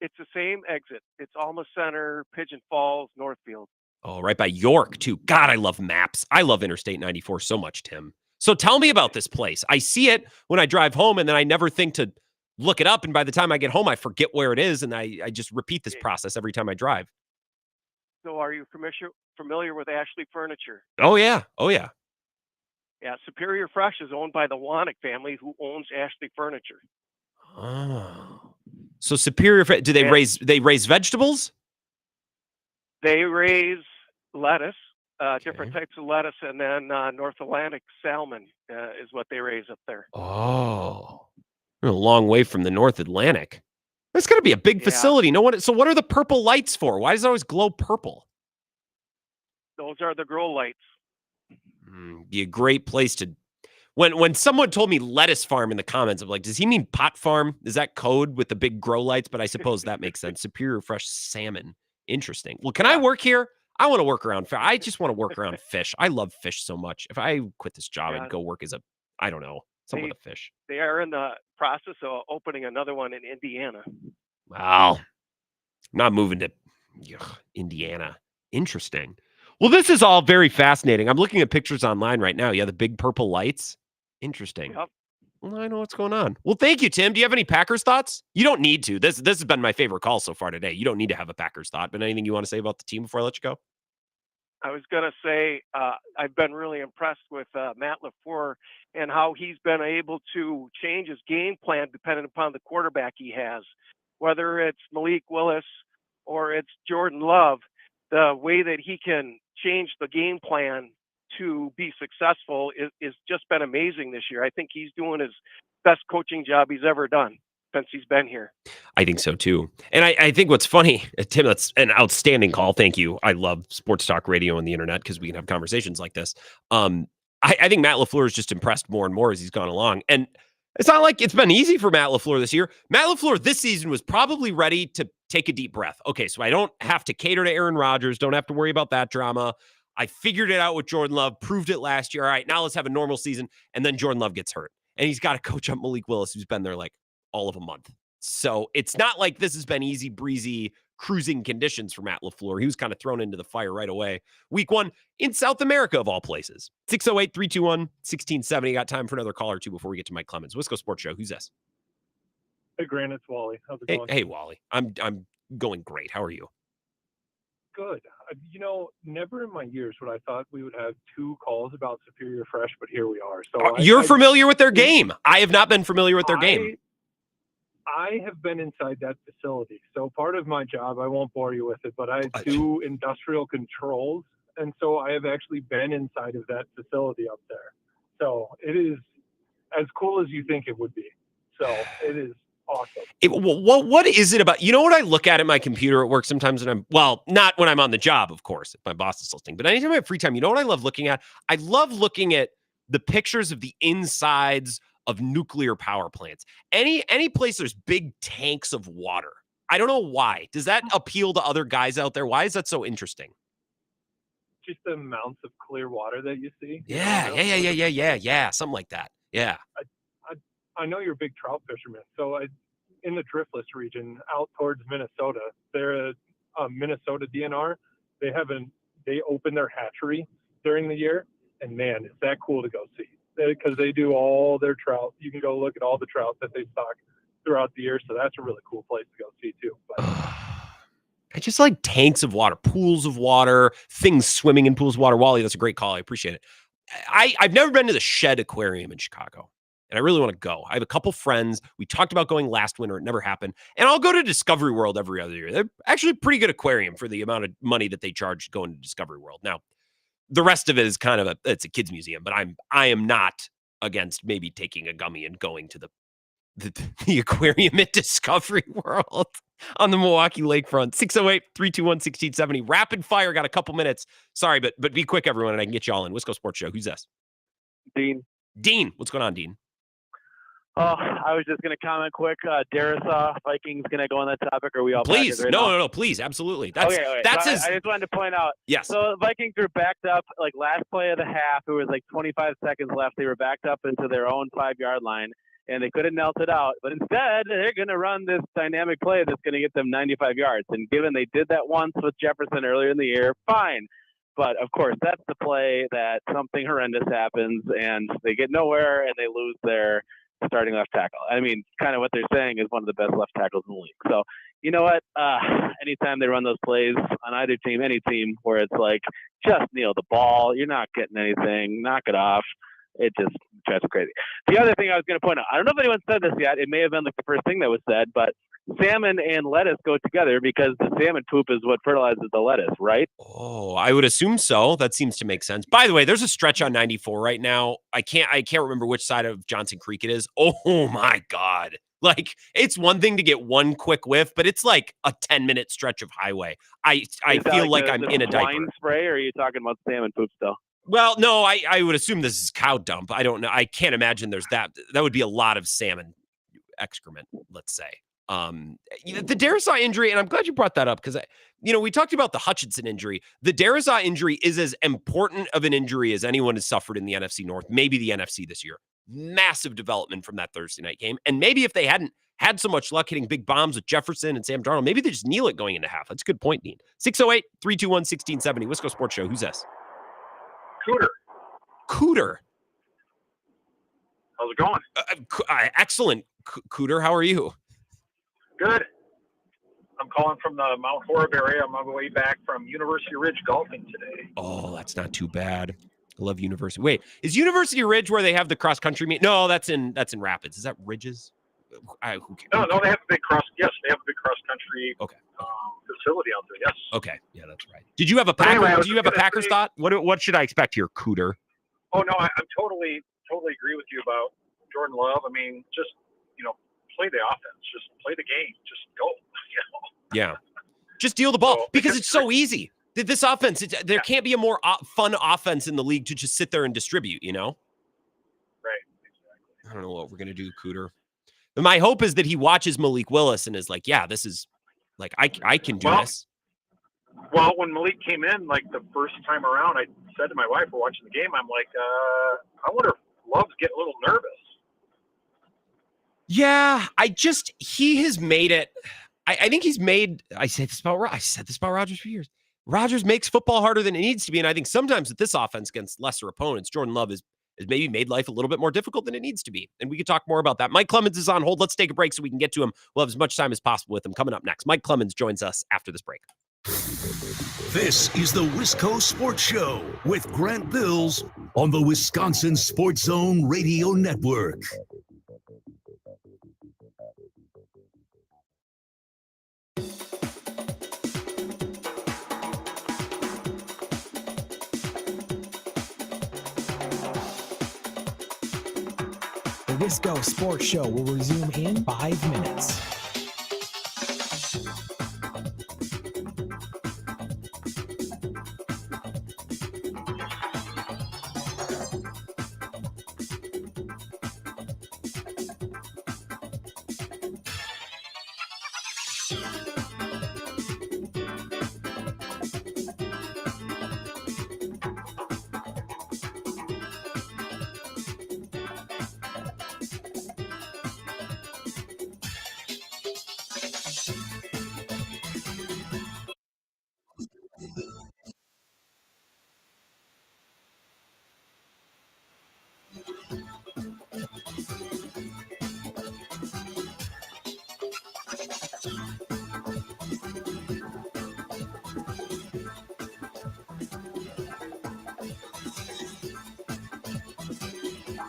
S17: It's the same exit. It's Alma Center, Pigeon Falls, Northfield.
S4: Oh, right by York, too. God, I love maps. I love Interstate 94 so much, Tim. So tell me about this place. I see it when I drive home, and then I never think to look it up. And by the time I get home, I forget where it is, and I just repeat this process every time I drive.
S17: So are you familiar with Ashley Furniture?
S4: Oh, yeah. Oh, yeah.
S17: Yeah, Superior Fresh is owned by the Wanick family, who owns Ashley Furniture.
S4: Oh. So Superior, do they raise vegetables?
S17: They raise lettuce, different types of lettuce, and then North Atlantic salmon is what they raise up there.
S4: Oh, we're a long way from the North Atlantic. That's got to be a big facility. So what are the purple lights for? Why does it always glow purple?
S17: Those are the grow lights.
S4: Be a great place to. When someone told me lettuce farm in the comments, I'm like, does he mean pot farm? Is that code with the big grow lights? But I suppose that makes sense. Superior Fresh salmon. Interesting. Well, can I work here? I want to work around. I just want to work around fish. I love fish so much. If I quit this job, I'd go work as someone with a fish.
S17: They are in the process of opening another one in Indiana.
S4: Wow. I'm not moving to Indiana. Interesting. Well, this is all very fascinating. I'm looking at pictures online right now. Yeah, the big purple lights. Interesting.
S17: Yep.
S4: Well, I know what's going on. Well, thank you, Tim. Do you have any Packers thoughts? You don't need to. This has been my favorite call so far today. You don't need to have a Packers thought, but anything you want to say about the team before I let you go?
S17: I was going to say I've been really impressed with Matt LaFleur and how he's been able to change his game plan depending upon the quarterback he has. Whether it's Malik Willis or it's Jordan Love, the way that he can change the game plan to be successful is just been amazing this year. I think he's doing his best coaching job he's ever done since he's been here.
S4: I think so too. And I think what's funny, Tim, that's an outstanding call. Thank you. I love sports talk radio and the internet because we can have conversations like this. I think Matt LaFleur is just impressed more and more as he's gone along. And it's not like it's been easy for Matt LaFleur this year. Matt LaFleur this season was probably ready to take a deep breath. Okay, so I don't have to cater to Aaron Rodgers. Don't have to worry about that drama. I figured it out with Jordan Love, proved it last year. All right, now let's have a normal season. And then Jordan Love gets hurt. And he's got to coach up Malik Willis, who's been there like all of a month. So it's not like this has been easy breezy cruising conditions for Matt LaFleur. He was kind of thrown into the fire right away. Week 1 in South America, of all places. 608-321-1670. Got time for another call or two before we get to Mike Clemens. Wisco Sports Show. Who's this?
S18: Hey, Grant, it's Wally. How's it going?
S4: Hey, Wally. I'm going great. How are you?
S18: Good. Never in my years would I thought we would have 2 calls about Superior Fresh, but here we are. So
S4: you're familiar with their game. I have not been familiar with their game.
S18: I have been inside that facility. So part of my job, I won't bore you with it, but I do industrial controls. And so I have actually been inside of that facility up there. So it is as cool as you think it would be. So it is awesome.
S4: What is it about? You know what I look at my computer at work sometimes when not when I'm on the job, of course, if my boss is listening, but anytime I have free time, you know what I love looking at? I love looking at the pictures of the insides of nuclear power plants. Any place there's big tanks of water. I don't know why. Does that appeal to other guys out there? Why is that so interesting?
S18: Just the amounts of clear water that you see.
S4: Yeah. Something like that. Yeah.
S18: I know you're a big trout fisherman. So in the Driftless region out towards Minnesota, they're a Minnesota DNR. They open their hatchery during the year. And man, is that cool to go see. Because they do all their trout. You can go look at all the trout that they stock throughout the year. So that's a really cool place to go see too. But
S4: I just like tanks of water, pools of water, things swimming in pools of water. Wally, that's a great call. I appreciate it. I've never been to the Shed Aquarium in Chicago, and I really want to go. I have a couple friends. We talked about going last winter. It never happened. And I'll go to Discovery World every other year. They're actually a pretty good aquarium for the amount of money that they charge going to Discovery World. Now, the rest of it is kind of it's a kids museum, but I am not against maybe taking a gummy and going to the aquarium at Discovery World on the Milwaukee lakefront. 608-321-1670. Rapid fire. Got a couple minutes. Sorry, but be quick, everyone, and I can get you all in. Wisco Sports Show. Who's this?
S19: Dean.
S4: What's going on, Dean?
S19: Oh, I was just going to comment quick. Darius, Vikings going to go on that topic? Or are we all
S4: please?
S19: Right
S4: No, please. Absolutely. That's
S19: so I just wanted to point out.
S4: Yes.
S19: So the Vikings were backed up like last play of the half. It was like 25 seconds left. They were backed up into their own 5-yard line. and they could have knelt it out. But instead, they're going to run this dynamic play that's going to get them 95 yards. And given they did that once with Jefferson earlier in the year, fine. But, of course, that's the play that something horrendous happens, and they get nowhere, and they lose their starting left tackle. I mean, kind of what they're saying is one of the best left tackles in the league. So, you know what? Anytime they run those plays on either team, any team, where it's like, just kneel the ball, you're not getting anything, knock it off. It just drives me crazy. The other thing I was going to point out, I don't know if anyone said this yet. It may have been like the first thing that was said, but salmon and lettuce go together because the salmon poop is what fertilizes the lettuce, right?
S4: Oh, I would assume so. That seems to make sense. By the way, there's a stretch on 94 right now. I can't remember which side of Johnson Creek it is. Oh my God. Like, it's one thing to get one quick whiff, but it's like a 10-minute stretch of highway. I feel like I'm in a diaper.
S19: Swine spray, or are you talking about salmon poop still?
S4: Well, no, I would assume this is cow dump. I don't know. I can't imagine there's that. That would be a lot of salmon excrement, let's say. The Darisaw injury, and I'm glad you brought that up because, we talked about the Hutchinson injury. The Darisaw injury is as important of an injury as anyone has suffered in the NFC North, maybe the NFC this year. Massive development from that Thursday night game. And maybe if they hadn't had so much luck hitting big bombs with Jefferson and Sam Darnold, maybe they just kneel it going into half. That's a good point, Dean. 608-321-1670. Wisco Sports Show. Who's this? Cooter.
S20: How's it going?
S4: Excellent, Cooter. How are you?
S20: Good. I'm calling from the Mount Horeb area. I'm on my way back from University Ridge golfing today.
S4: Oh, that's not too bad. I love University. Wait, is University Ridge where they have the cross country meet? No, that's in Rapids. Is that Ridges? Who cares?
S20: No, they have a big cross. Yes, they have a big cross country facility out there. Yes.
S4: Okay, yeah, that's right. Did you have a Packers thought? What should I expect here, Cooter?
S20: Oh no, I totally agree with you about Jordan Love. I mean, just play the offense, just play the game, just go.
S4: Yeah, just deal the ball because it's so easy. This offense, there can't be a more fun offense in the league to just sit there and distribute.
S20: Right. Exactly.
S4: I don't know what we're gonna do, Cooter. But my hope is that he watches Malik Willis and is like, yeah, this is like I can do this.
S20: Well, when Malik came in, like the first time around, I said to my wife, we're watching the game, I'm like, I wonder if Love's getting a little nervous.
S4: Yeah, he has made it. I think he's made. I said this about Rodgers for years. Rodgers makes football harder than it needs to be, and I think sometimes with this offense against lesser opponents, Jordan Love has maybe made life a little bit more difficult than it needs to be. And we could talk more about that. Mike Clemens is on hold. Let's take a break so we can get to him. We'll have as much time as possible with him coming up next. Mike Clemens joins us after this break.
S3: This is the Wisco Sports Show with Grant Bills on the Wisconsin Sports Zone Radio Network.
S5: The Wisco Sports Show will resume in 5 minutes.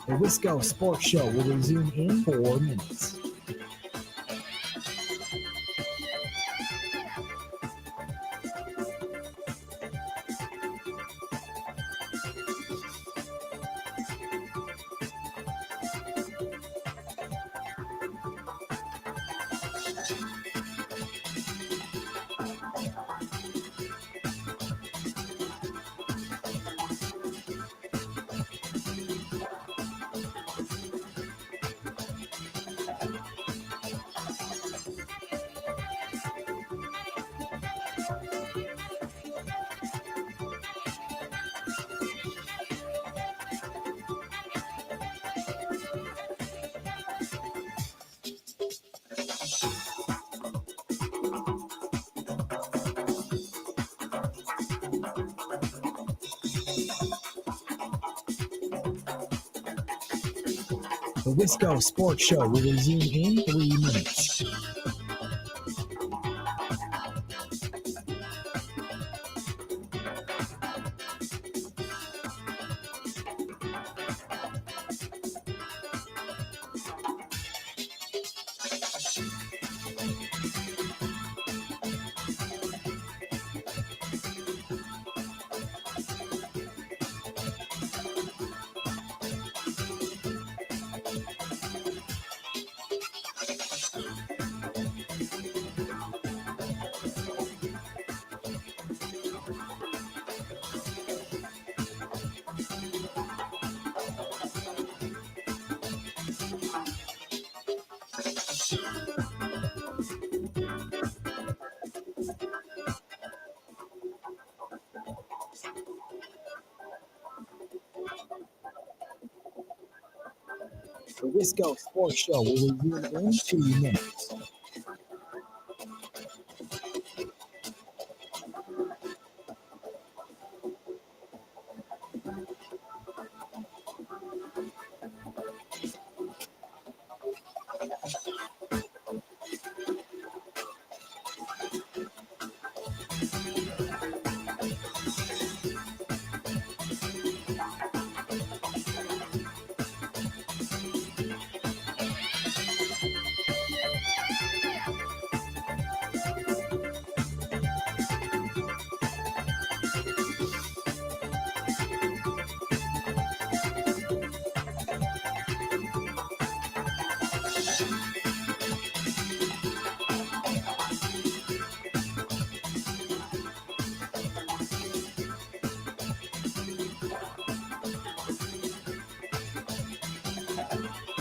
S5: The Wisco Sports Show will resume in 4 minutes. The Wisco Sports Show will resume in 3 minutes. The Wisco Sports Show will resume in 2 minutes.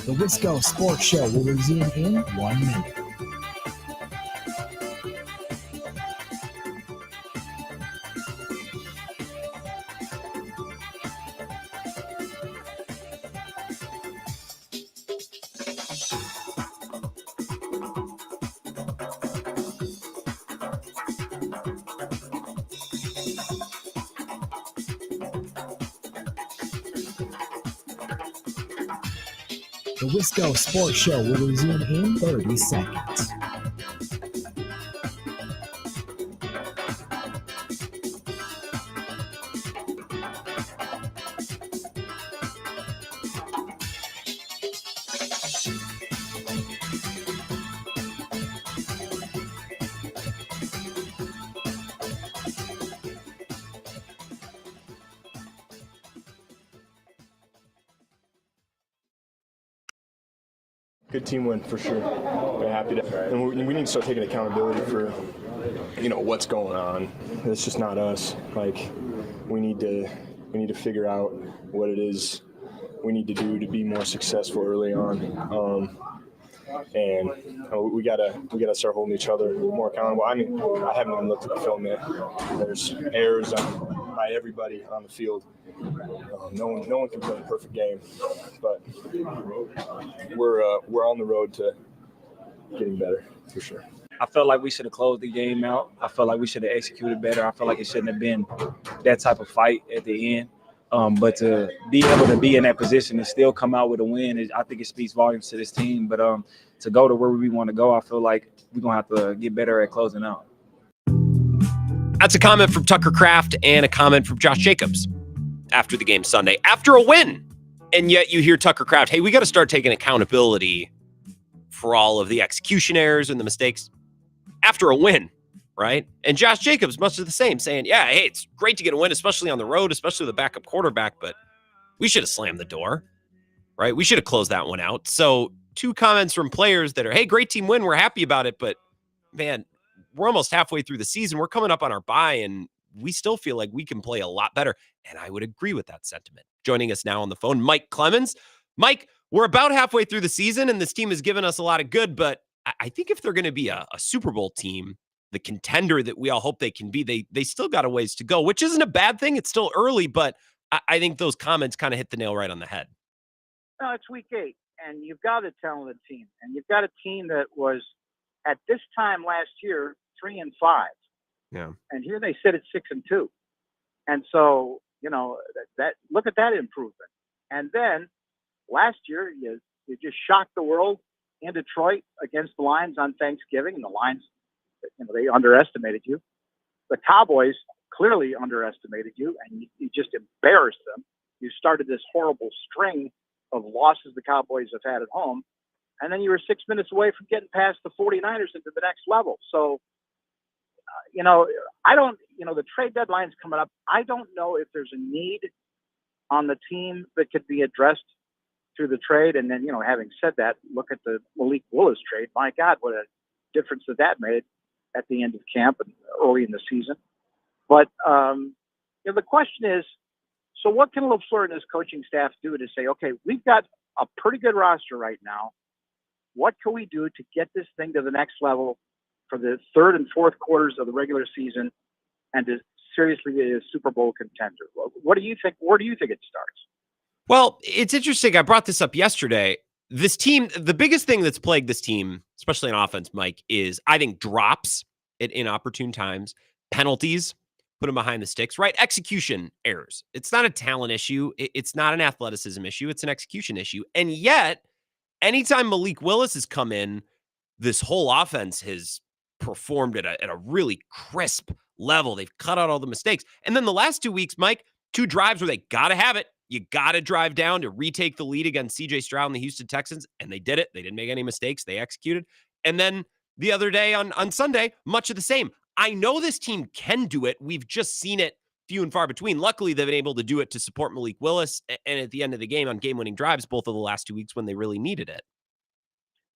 S5: The Wisco Sports Show will resume in 1 minute. The Wisco Sports Show will resume in 30 seconds.
S21: Good team win for sure. We're happy to, and we need to start taking accountability for, what's going on. It's just not us. Like, we need to figure out what it is we need to do to be more successful early on. And we gotta start holding each other more accountable. I mean, I haven't even looked at the film yet. There's errors by everybody on the field. No one can play a perfect game, but we're on the road to getting better for sure.
S22: I felt like we should have closed the game out. I felt like we should have executed better. I felt like it shouldn't have been that type of fight at the end. But to be able to be in that position and still come out with a win, I think it speaks volumes to this team. But to go to where we want to go, I feel like we're going to have to get better at closing out.
S4: That's a comment from Tucker Kraft and a comment from Josh Jacobs after the game Sunday, after a win. And yet you hear Tucker Kraft, hey, we got to start taking accountability for all of the execution errors and the mistakes after a win, right? And Josh Jacobs much of the same, saying, yeah, hey, it's great to get a win, especially on the road, especially with a backup quarterback, but we should have slammed the door, right? We should have closed that one out. So 2 comments from players that are, hey, great team win, we're happy about it, but man, we're almost halfway through the season. We're coming up on our bye, and we still feel like we can play a lot better. And I would agree with that sentiment. Joining us now on the phone, Mike Clemens. Mike, we're about halfway through the season, and this team has given us a lot of good, but I think if they're going to be a Super Bowl team, the contender that we all hope they can be, they still got a ways to go, which isn't a bad thing. It's still early, but I think those comments kind of hit the nail right on the head.
S9: No, it's week 8, and you've got a talented team, and you've got a team that was at this time last year 3-5.
S4: Yeah.
S9: And here they sit at 6-2.
S6: And so, that look at that improvement. And then last year, you just shocked the world in Detroit against the Lions on Thanksgiving, and the Lions, they underestimated you. The Cowboys clearly underestimated you, and you just embarrassed them. You started this horrible string of losses the Cowboys have had at home, and then you were 6 minutes away from getting past the 49ers into the next level. So, the trade deadline's coming up. I don't know if there's a need on the team that could be addressed through the trade. And then, having said that, look at the Malik Willis trade. My God, what a difference that made at the end of camp and early in the season. But, the question is, so what can LaFleur and his coaching staff do to say, okay, we've got a pretty good roster right now. What can we do to get this thing to the next level for the third and fourth quarters of the regular season and to seriously be a Super Bowl contender? What do you think? Where do you think it starts?
S4: Well, it's interesting. I brought this up yesterday. This team, the biggest thing that's plagued this team, especially on offense, Mike, is I think drops at inopportune times, penalties, put them behind the sticks, right? Execution errors. It's not a talent issue. It's not an athleticism issue. It's an execution issue. And yet, anytime Malik Willis has come in, this whole offense has performed at a really crisp level. They've cut out all the mistakes. And then the last 2 weeks, Mike, 2 drives where they got to have it. You got to drive down to retake the lead against C.J. Stroud and the Houston Texans, and they did it. They didn't make any mistakes. They executed. And then the other day on Sunday, much of the same. I know this team can do it. We've just seen it few and far between. Luckily, they've been able to do it to support Malik Willis, and at the end of the game on game-winning drives, both of the last 2 weeks when they really needed it.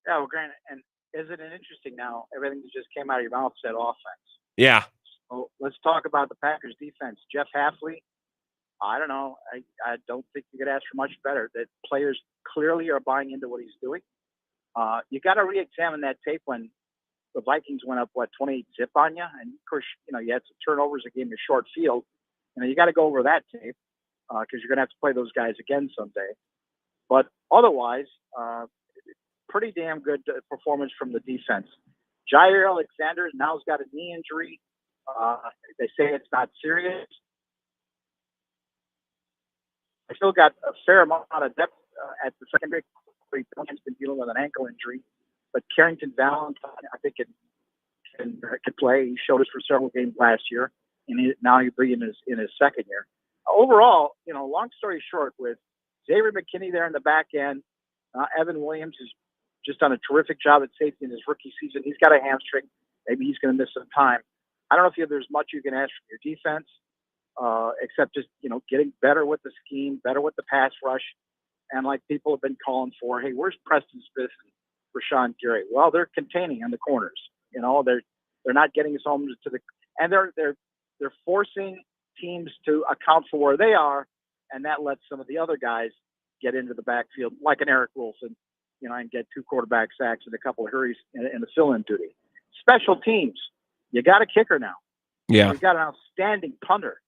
S6: Yeah, well, Grant, and isn't it interesting now? Everything that just came out of your mouth said offense.
S4: Yeah.
S6: So let's talk about the Packers defense. Jeff Hafley, I don't know. I don't think you could ask for much better. That players clearly are buying into what he's doing. You got to re-examine that tape when the Vikings went up, 28-zip on you? And, of course, you had some turnovers that gave you a short field. You got to go over that tape because you're going to have to play those guys again someday. But otherwise, pretty damn good performance from the defense. Jair Alexander now's got a knee injury. They say it's not serious. I still got a fair amount of depth at the secondary. He's been dealing with an ankle injury. But Carrington Valentine, I think, can play. He showed us for several games last year, and now he'll be in his second year. Overall, long story short, with Xavier McKinney there in the back end, Evan Williams has just done a terrific job at safety in his rookie season. He's got a hamstring. Maybe he's going to miss some time. I don't know if there's much you can ask from your defense, except just, getting better with the scheme, better with the pass rush. And like people have been calling for, hey, where's Preston Smith and Rashawn Gary? Well, they're containing on the corners. They're not getting us home to the, and they're forcing teams to account for where they are, and that lets some of the other guys get into the backfield, like an Eric Wilson, and get 2 quarterback sacks and a couple of hurries in the fill-in duty. Special teams, you got a kicker now.
S4: Yeah,
S6: you got an outstanding punter,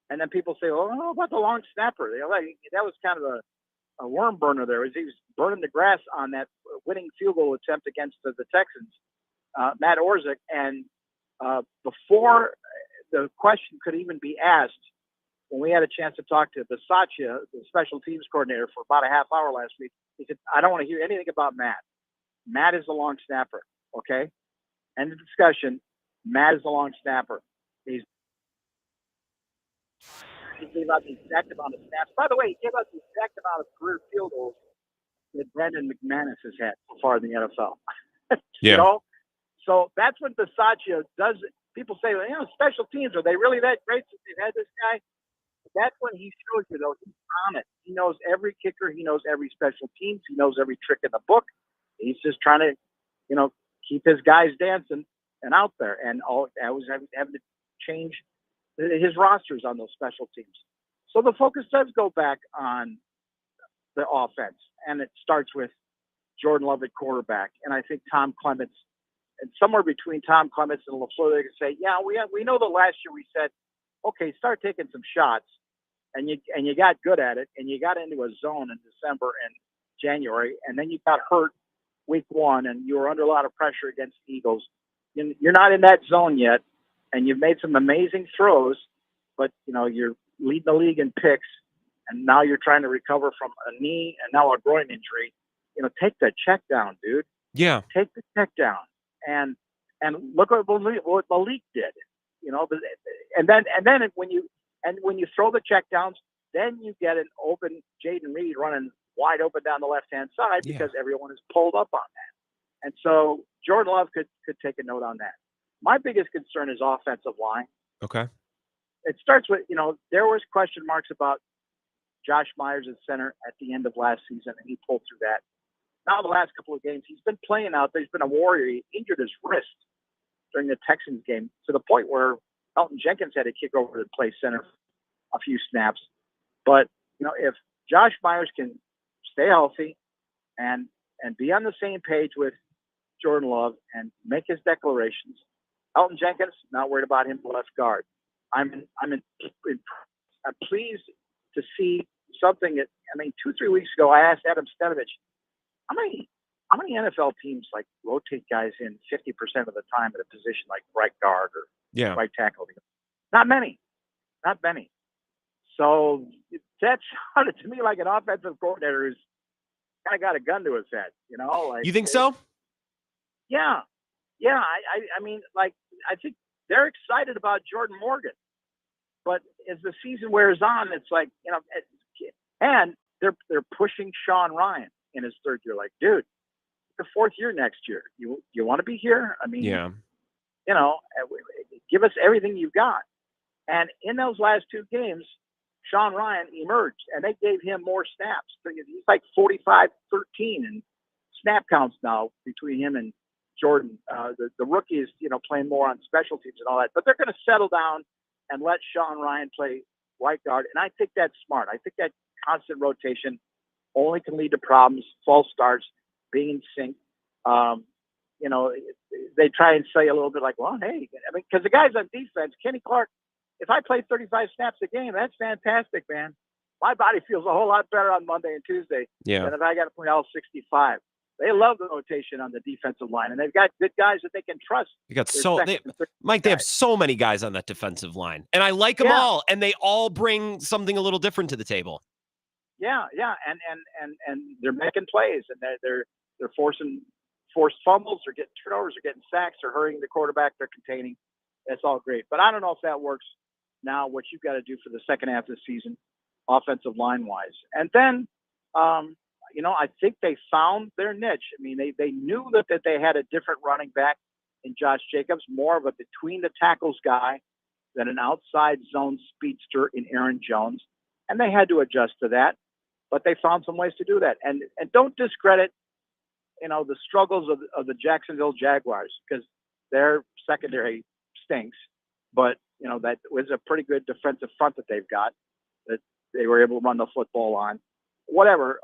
S6: and then people say, "Well, how about the long snapper?" That was kind of a worm burner there. He was burning the grass on that winning field goal attempt against the Texans, Matt Orzik. And before the question could even be asked, when we had a chance to talk to Bisaccia, the special teams coordinator, for about a half hour last week, he said, I don't want to hear anything about Matt. Matt is the long snapper, okay? End of discussion. Matt is the long snapper. He gave out the exact amount of snaps. By the way, he gave out the exact amount of career field goals that Brandon McManus has had so far in the NFL.
S4: Yeah.
S6: So that's what Bisaccia does. People say, special teams, are they really that great since they've had this guy? That's when he shows you, though, he's on it. He knows every kicker. He knows every special teams. He knows every trick in the book. He's just trying to, keep his guys dancing and out there. And I was having to change his rosters on those special teams. So the focus does go back on the offense, and it starts with Jordan Love at quarterback. And I think Tom Clemens, and somewhere between Tom Clemens and LaFleur, they can say, yeah, we know that last year we said, okay, start taking some shots, and you got good at it, and you got into a zone in December and January, and then you got hurt week 1, and you were under a lot of pressure against the Eagles. You're not in that zone yet, and you've made some amazing throws, but you're leading the league in picks, and now you're trying to recover from a knee and now a groin injury. Take the check down, dude.
S4: Yeah.
S6: Take the check down, and look what Malik did. And then when you throw the check downs, then you get an open Jaden Reed running wide open down the left-hand side because everyone is pulled up on that. And so Jordan Love could take a note on that. My biggest concern is offensive line.
S4: Okay.
S6: It starts with, there was question marks about Josh Myers at center at the end of last season, and he pulled through that. Now the last couple of games, he's been playing out there. He's been a warrior. He injured his wrist during the Texans game to the point where Elton Jenkins had to kick over to play center a few snaps. But, if Josh Myers can stay healthy and be on the same page with Jordan Love and make his declarations, Elton Jenkins, not worried about him left guard. I'm pleased to see something that, 2-3 weeks ago, I asked Adam Stenovich, how many NFL teams rotate guys in 50% of the time at a position like right guard or right tackle? Not many. So that sounded to me like an offensive coordinator who's kind of got a gun to his head,
S4: You think so?
S6: Yeah. I think they're excited about Jordan Morgan, but as the season wears on, it's and they're pushing Sean Ryan in his third year. Like, dude, the fourth year next year. You want to be here? Give us everything you've got. And in those last two games, Sean Ryan emerged, and they gave him more snaps. He's like 45-13 in snap counts now between him and Jordan. The rookie is, playing more on special teams and all that. But they're going to settle down and let Sean Ryan play right guard. And I think that's smart. I think that constant rotation only can lead to problems, false starts, being in sync. They try and say a little bit like, well, hey, because the guys on defense, Kenny Clark, if I play 35 snaps a game, that's fantastic, man. My body feels a whole lot better on Monday and Tuesday than if I got to play all 65. They love the rotation on the defensive line, and they've got good guys that they can trust.
S4: Mike, they have so many guys on that defensive line, and I like them all, and they all bring something a little different to the table.
S6: Yeah, and they're making plays, and they're forced fumbles, or getting turnovers, or getting sacks, or hurrying the quarterback. They're containing. That's all great, but I don't know if that works now. What you've got to do for the second half of the season, offensive line wise, and then I think they found their niche. They knew that they had a different running back in Josh Jacobs, more of a between the tackles guy than an outside zone speedster in Aaron Jones, and they had to adjust to that. But they found some ways to do that, and don't discredit the struggles of the Jacksonville Jaguars, because their secondary stinks, but that was a pretty good defensive front that they've got that they were able to run the football on. Whatever,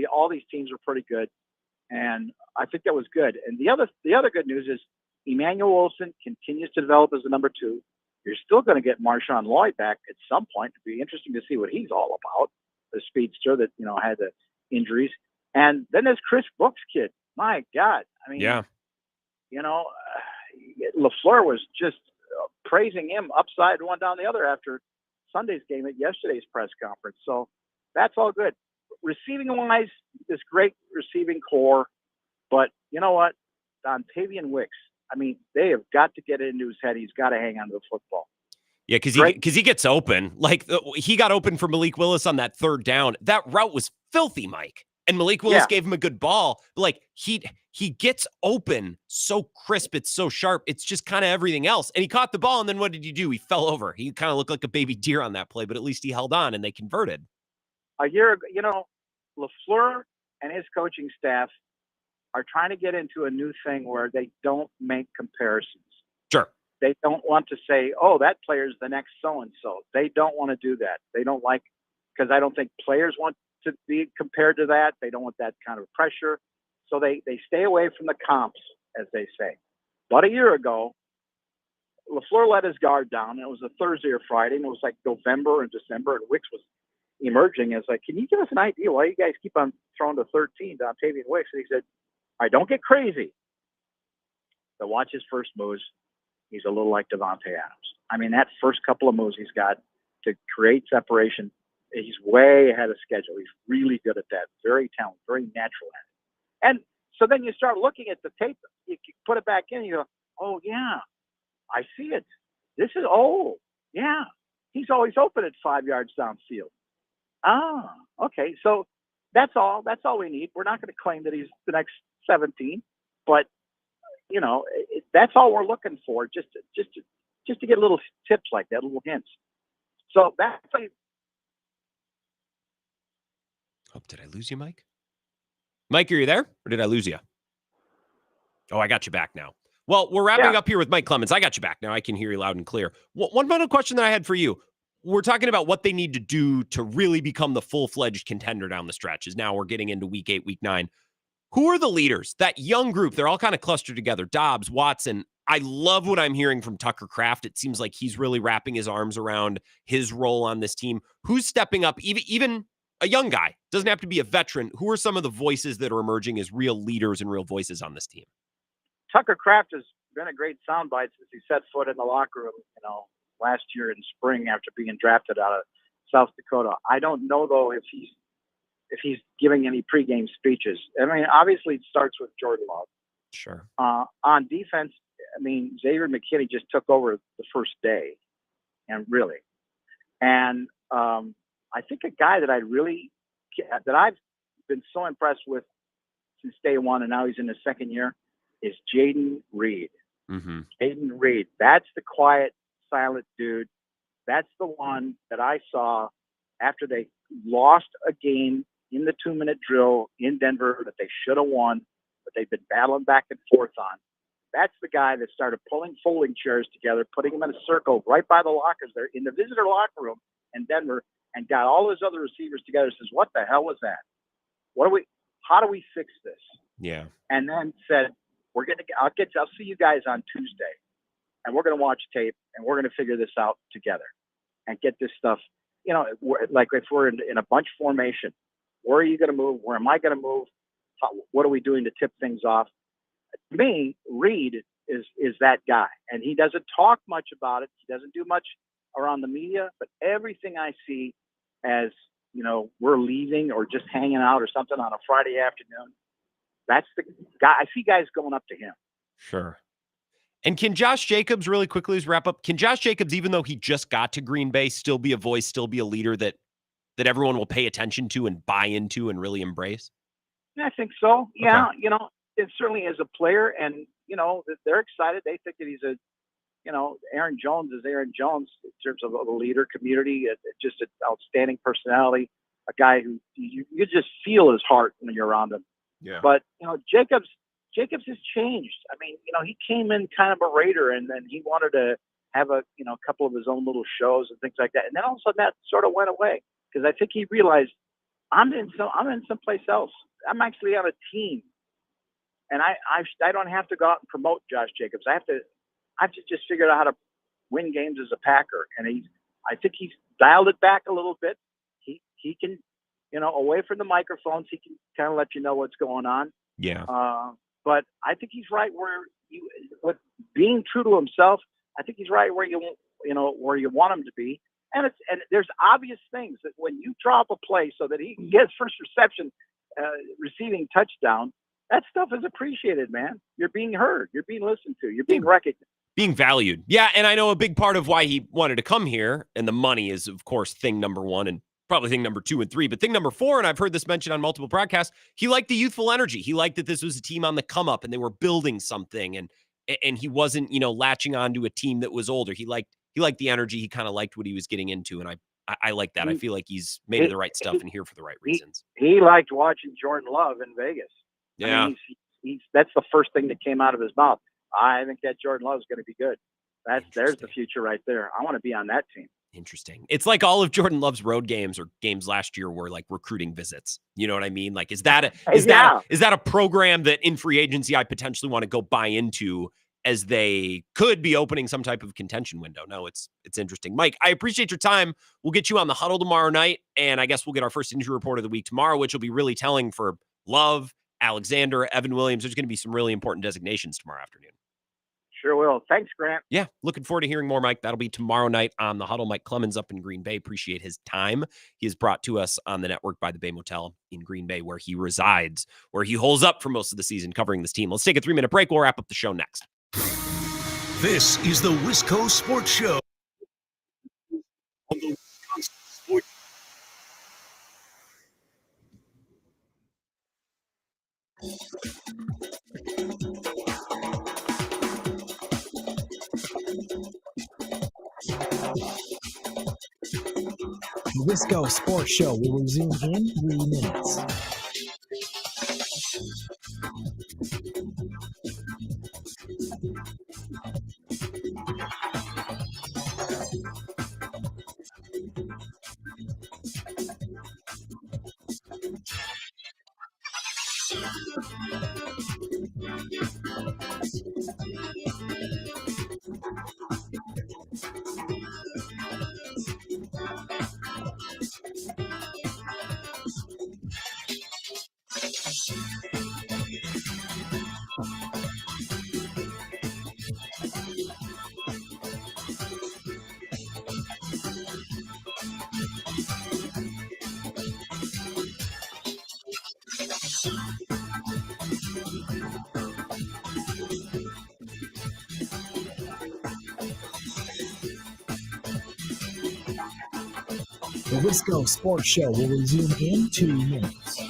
S6: all these teams are pretty good, and I think that was good. And the other good news is Emmanuel Wilson continues to develop as the number 2. You're still going to get Marshawn Lloyd back at some point. It'd be interesting to see what he's all about, the speedster that had the injuries. And then there's Chris Brooks' kid. My God, LaFleur was just praising him upside one down the other after Sunday's game at yesterday's press conference. So that's all good. Receiving wise, this great receiving core, but you know what? Dontavian Wicks, they have got to get it into his head. He's got to hang on to the football.
S4: Yeah, because he gets open. He got open for Malik Willis on that third down. That route was filthy, Mike. And Malik Willis gave him a good ball. He gets open so crisp. It's so sharp. It's just kind of everything else. And he caught the ball, and then what did he do? He fell over. He kind of looked like a baby deer on that play, but at least he held on, and they converted.
S6: A year ago, LaFleur and his coaching staff are trying to get into a new thing where they don't make comparisons.
S4: Sure.
S6: They don't want to say, oh, that player's the next so-and-so. They don't want to do that. They don't because I don't think players want to be compared to that. They don't want that kind of pressure. So they stay away from the comps, as they say. But a year ago, LaFleur let his guard down. And it was a Thursday or Friday, and it was like November and December, and Wicks was emerging as can you give us an idea why you guys keep on throwing to 13, Dontavian Wicks? And he said, all right, don't get crazy. But watch his first moves. He's a little like Devontae Adams. That first couple of moves he's got, to create separation. He's way ahead of schedule. He's really good at that. Very talented, very natural at it. And so then you start looking at the tape. You put it back in. And you go, oh yeah, I see it. This is yeah. He's always open at 5 yards downfield. Ah, okay. So that's all. That's all we need. We're not going to claim that he's the next 17, but that's all we're looking for. Just to get little tips like that, little hints. So that's.
S4: Oh, did I lose you, Mike? Mike, are you there, or did I lose you? Oh, I got you back now. Well, we're wrapping up here with Mike Clemens. I got you back now. I can hear you loud and clear. One final question that I had for you. We're talking about what they need to do to really become the full-fledged contender down the stretches. Now we're getting into week 8, week 9. Who are the leaders? That young group, they're all kind of clustered together. Dobbs, Watson. I love what I'm hearing from Tucker Kraft. It seems like he's really wrapping his arms around his role on this team. Who's stepping up? Even a young guy. Doesn't have to be a veteran. Who are some of the voices that are emerging as real leaders and real voices on this team?
S6: Tucker Kraft has been a great soundbite since he set foot in the locker room, last year in spring after being drafted out of South Dakota. I don't know though if he's giving any pregame speeches. I mean, obviously it starts with Jordan Love.
S4: Sure.
S6: On defense, I mean, Xavier McKinney just took over the first day, and I think a guy that I've been so impressed with since day one, and now he's in his second year, is Jaden Reed.
S4: Mm-hmm.
S6: Jaden Reed. That's the quiet, silent dude. That's the one that I saw after they lost a game in the 2-minute drill in Denver that they should have won, but they've been battling back and forth on. That's the guy that started pulling folding chairs together, putting them in a circle right by the lockers there in the visitor locker room in Denver, and got all his other receivers together and says, what the hell was that? How do we fix this?
S4: Yeah.
S6: And then said, I'll see you guys on Tuesday, and we're going to watch tape, and we're going to figure this out together and get this stuff, like if we're in a bunch formation, where are you going to move? Where am I going to move? What are we doing to tip things off? To me, Reed is that guy, and he doesn't talk much about it. He doesn't do much around the media, but everything I see as, we're leaving or just hanging out or something on a Friday afternoon, that's the guy. I see guys going up to him.
S4: Sure. And can Josh Jacobs, really quickly as wrap up, can Josh Jacobs, even though he just got to Green Bay, still be a voice, still be a leader that everyone will pay attention to and buy into and really embrace?
S6: I think so. Yeah.
S4: Okay.
S6: And certainly as a player, and, they're excited. They think that he's Aaron Jones is Aaron Jones in terms of a leader, community, just an outstanding personality, a guy who you just feel his heart when you're around him.
S4: Yeah.
S6: But, Jacobs has changed. I mean, he came in kind of a Raider, and then he wanted to have a couple of his own little shows and things like that. And then all of a sudden that sort of went away because I think he realized I'm in someplace else. I'm actually on a team, and I don't have to go out and promote Josh Jacobs. I have to just figure out how to win games as a Packer. And I think he's dialed it back a little bit. He can, away from the microphones, he can kind of let you know what's going on.
S4: Yeah.
S6: But I think he's right with being true to himself. I think he's right where you want him to be. And there's obvious things that when you drop a play so that he can get first reception, receiving touchdown, that stuff is appreciated, man. You're being heard. You're being listened to. You're being recognized.
S4: Being valued. Yeah, and I know a big part of why he wanted to come here, and the money is, of course, thing number 1 and probably thing number 2 and 3. But thing number 4, and I've heard this mentioned on multiple broadcasts, he liked the youthful energy. He liked that this was a team on the come up and they were building something, and he wasn't, latching on to a team that was older. He liked the energy. He kind of liked what he was getting into, and I like that. I feel like he's made the right stuff and here for the right reasons.
S6: He liked watching Jordan Love in Vegas.
S4: Yeah.
S6: I mean, that's the first thing that came out of his mouth. I think that Jordan Love is going to be good. There's the future right there. I want to be on that team.
S4: Interesting. It's like all of Jordan Love's road games or games last year were like recruiting visits. You know what I mean? Like, is that a program that in free agency I potentially want to go buy into as they could be opening some type of contention window? No, it's interesting. Mike, I appreciate your time. We'll get you on the huddle tomorrow night, and I guess we'll get our first injury report of the week tomorrow, which will be really telling for Love, Alexander, Evan Williams. There's going to be some really important designations tomorrow afternoon.
S6: Sure will. Thanks, Grant.
S4: Yeah, looking forward to hearing more, Mike. That'll be tomorrow night on The Huddle. Mike Clemens up in Green Bay. Appreciate his time. He is brought to us on the network by the Bay Motel in Green Bay, where he resides, where he holds up for most of the season covering this team. Let's take a 3-minute break. We'll wrap up the show next.
S3: This is the Wisco Sports Show. On the Wisconsin Sports.
S5: The Wisco Sports Show will resume in 3 minutes. The Wisco Sports Show will resume in 2 minutes.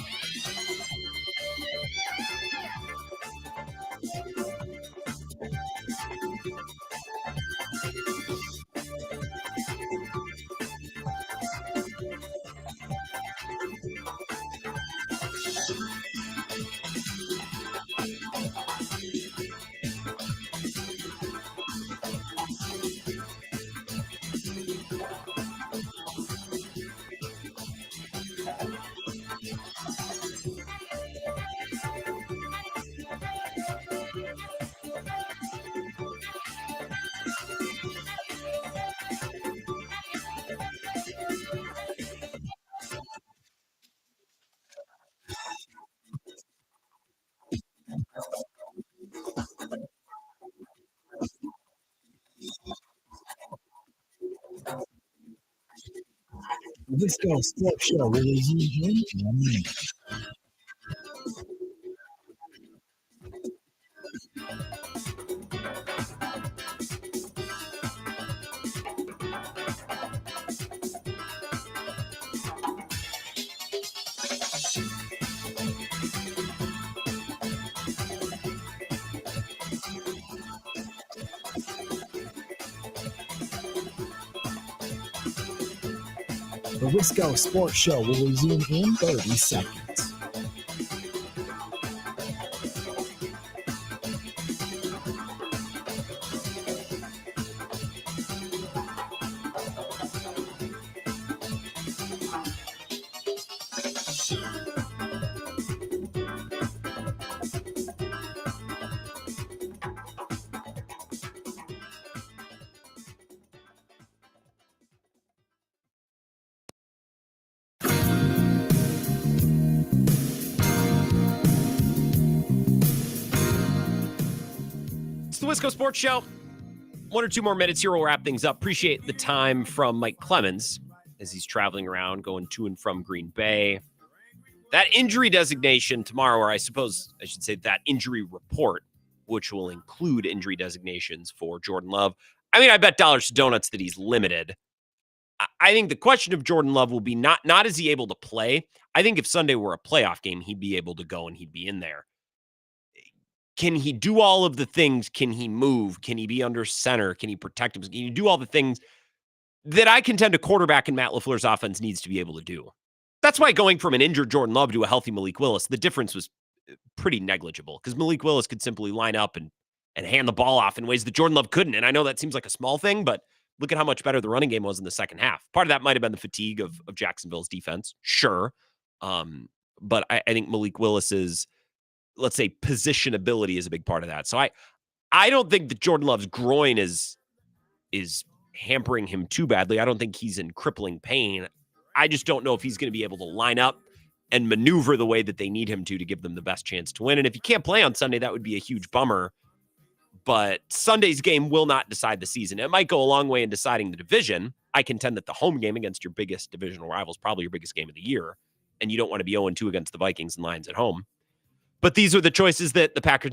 S5: The Wisco Sports Show will resume in 1 minute. The Wisco Sports Show will resume in 30 seconds.
S4: The Wisco Sports Show. 1 or 2 more minutes here. We'll wrap things up. Appreciate the time from Mike Clemens as he's traveling around, going to and from Green Bay. That injury designation tomorrow, or I suppose I should say that injury report, which will include injury designations for Jordan Love. I mean, I bet dollars to donuts that he's limited. I think the question of Jordan Love will be not is he able to play. I think if Sunday were a playoff game, he'd be able to go and he'd be in there. Can he do all of the things? Can he move? Can he be under center? Can he protect him? Can he do all the things that I contend a quarterback in Matt LaFleur's offense needs to be able to do? That's why going from an injured Jordan Love to a healthy Malik Willis, the difference was pretty negligible because Malik Willis could simply line up and hand the ball off in ways that Jordan Love couldn't. And I know that seems like a small thing, but look at how much better the running game was in the second half. Part of that might have been the fatigue of Jacksonville's defense. Sure. But I think Malik Willis's, let's say, position ability is a big part of that. So I don't think that Jordan Love's groin is hampering him too badly. I don't think he's in crippling pain. I just don't know if he's going to be able to line up and maneuver the way that they need him to give them the best chance to win. And if he can't play on Sunday, that would be a huge bummer. But Sunday's game will not decide the season. It might go a long way in deciding the division. I contend that the home game against your biggest divisional rival is probably your biggest game of the year, and you don't want to be 0-2 against the Vikings and Lions at home. But these are the choices that the Packers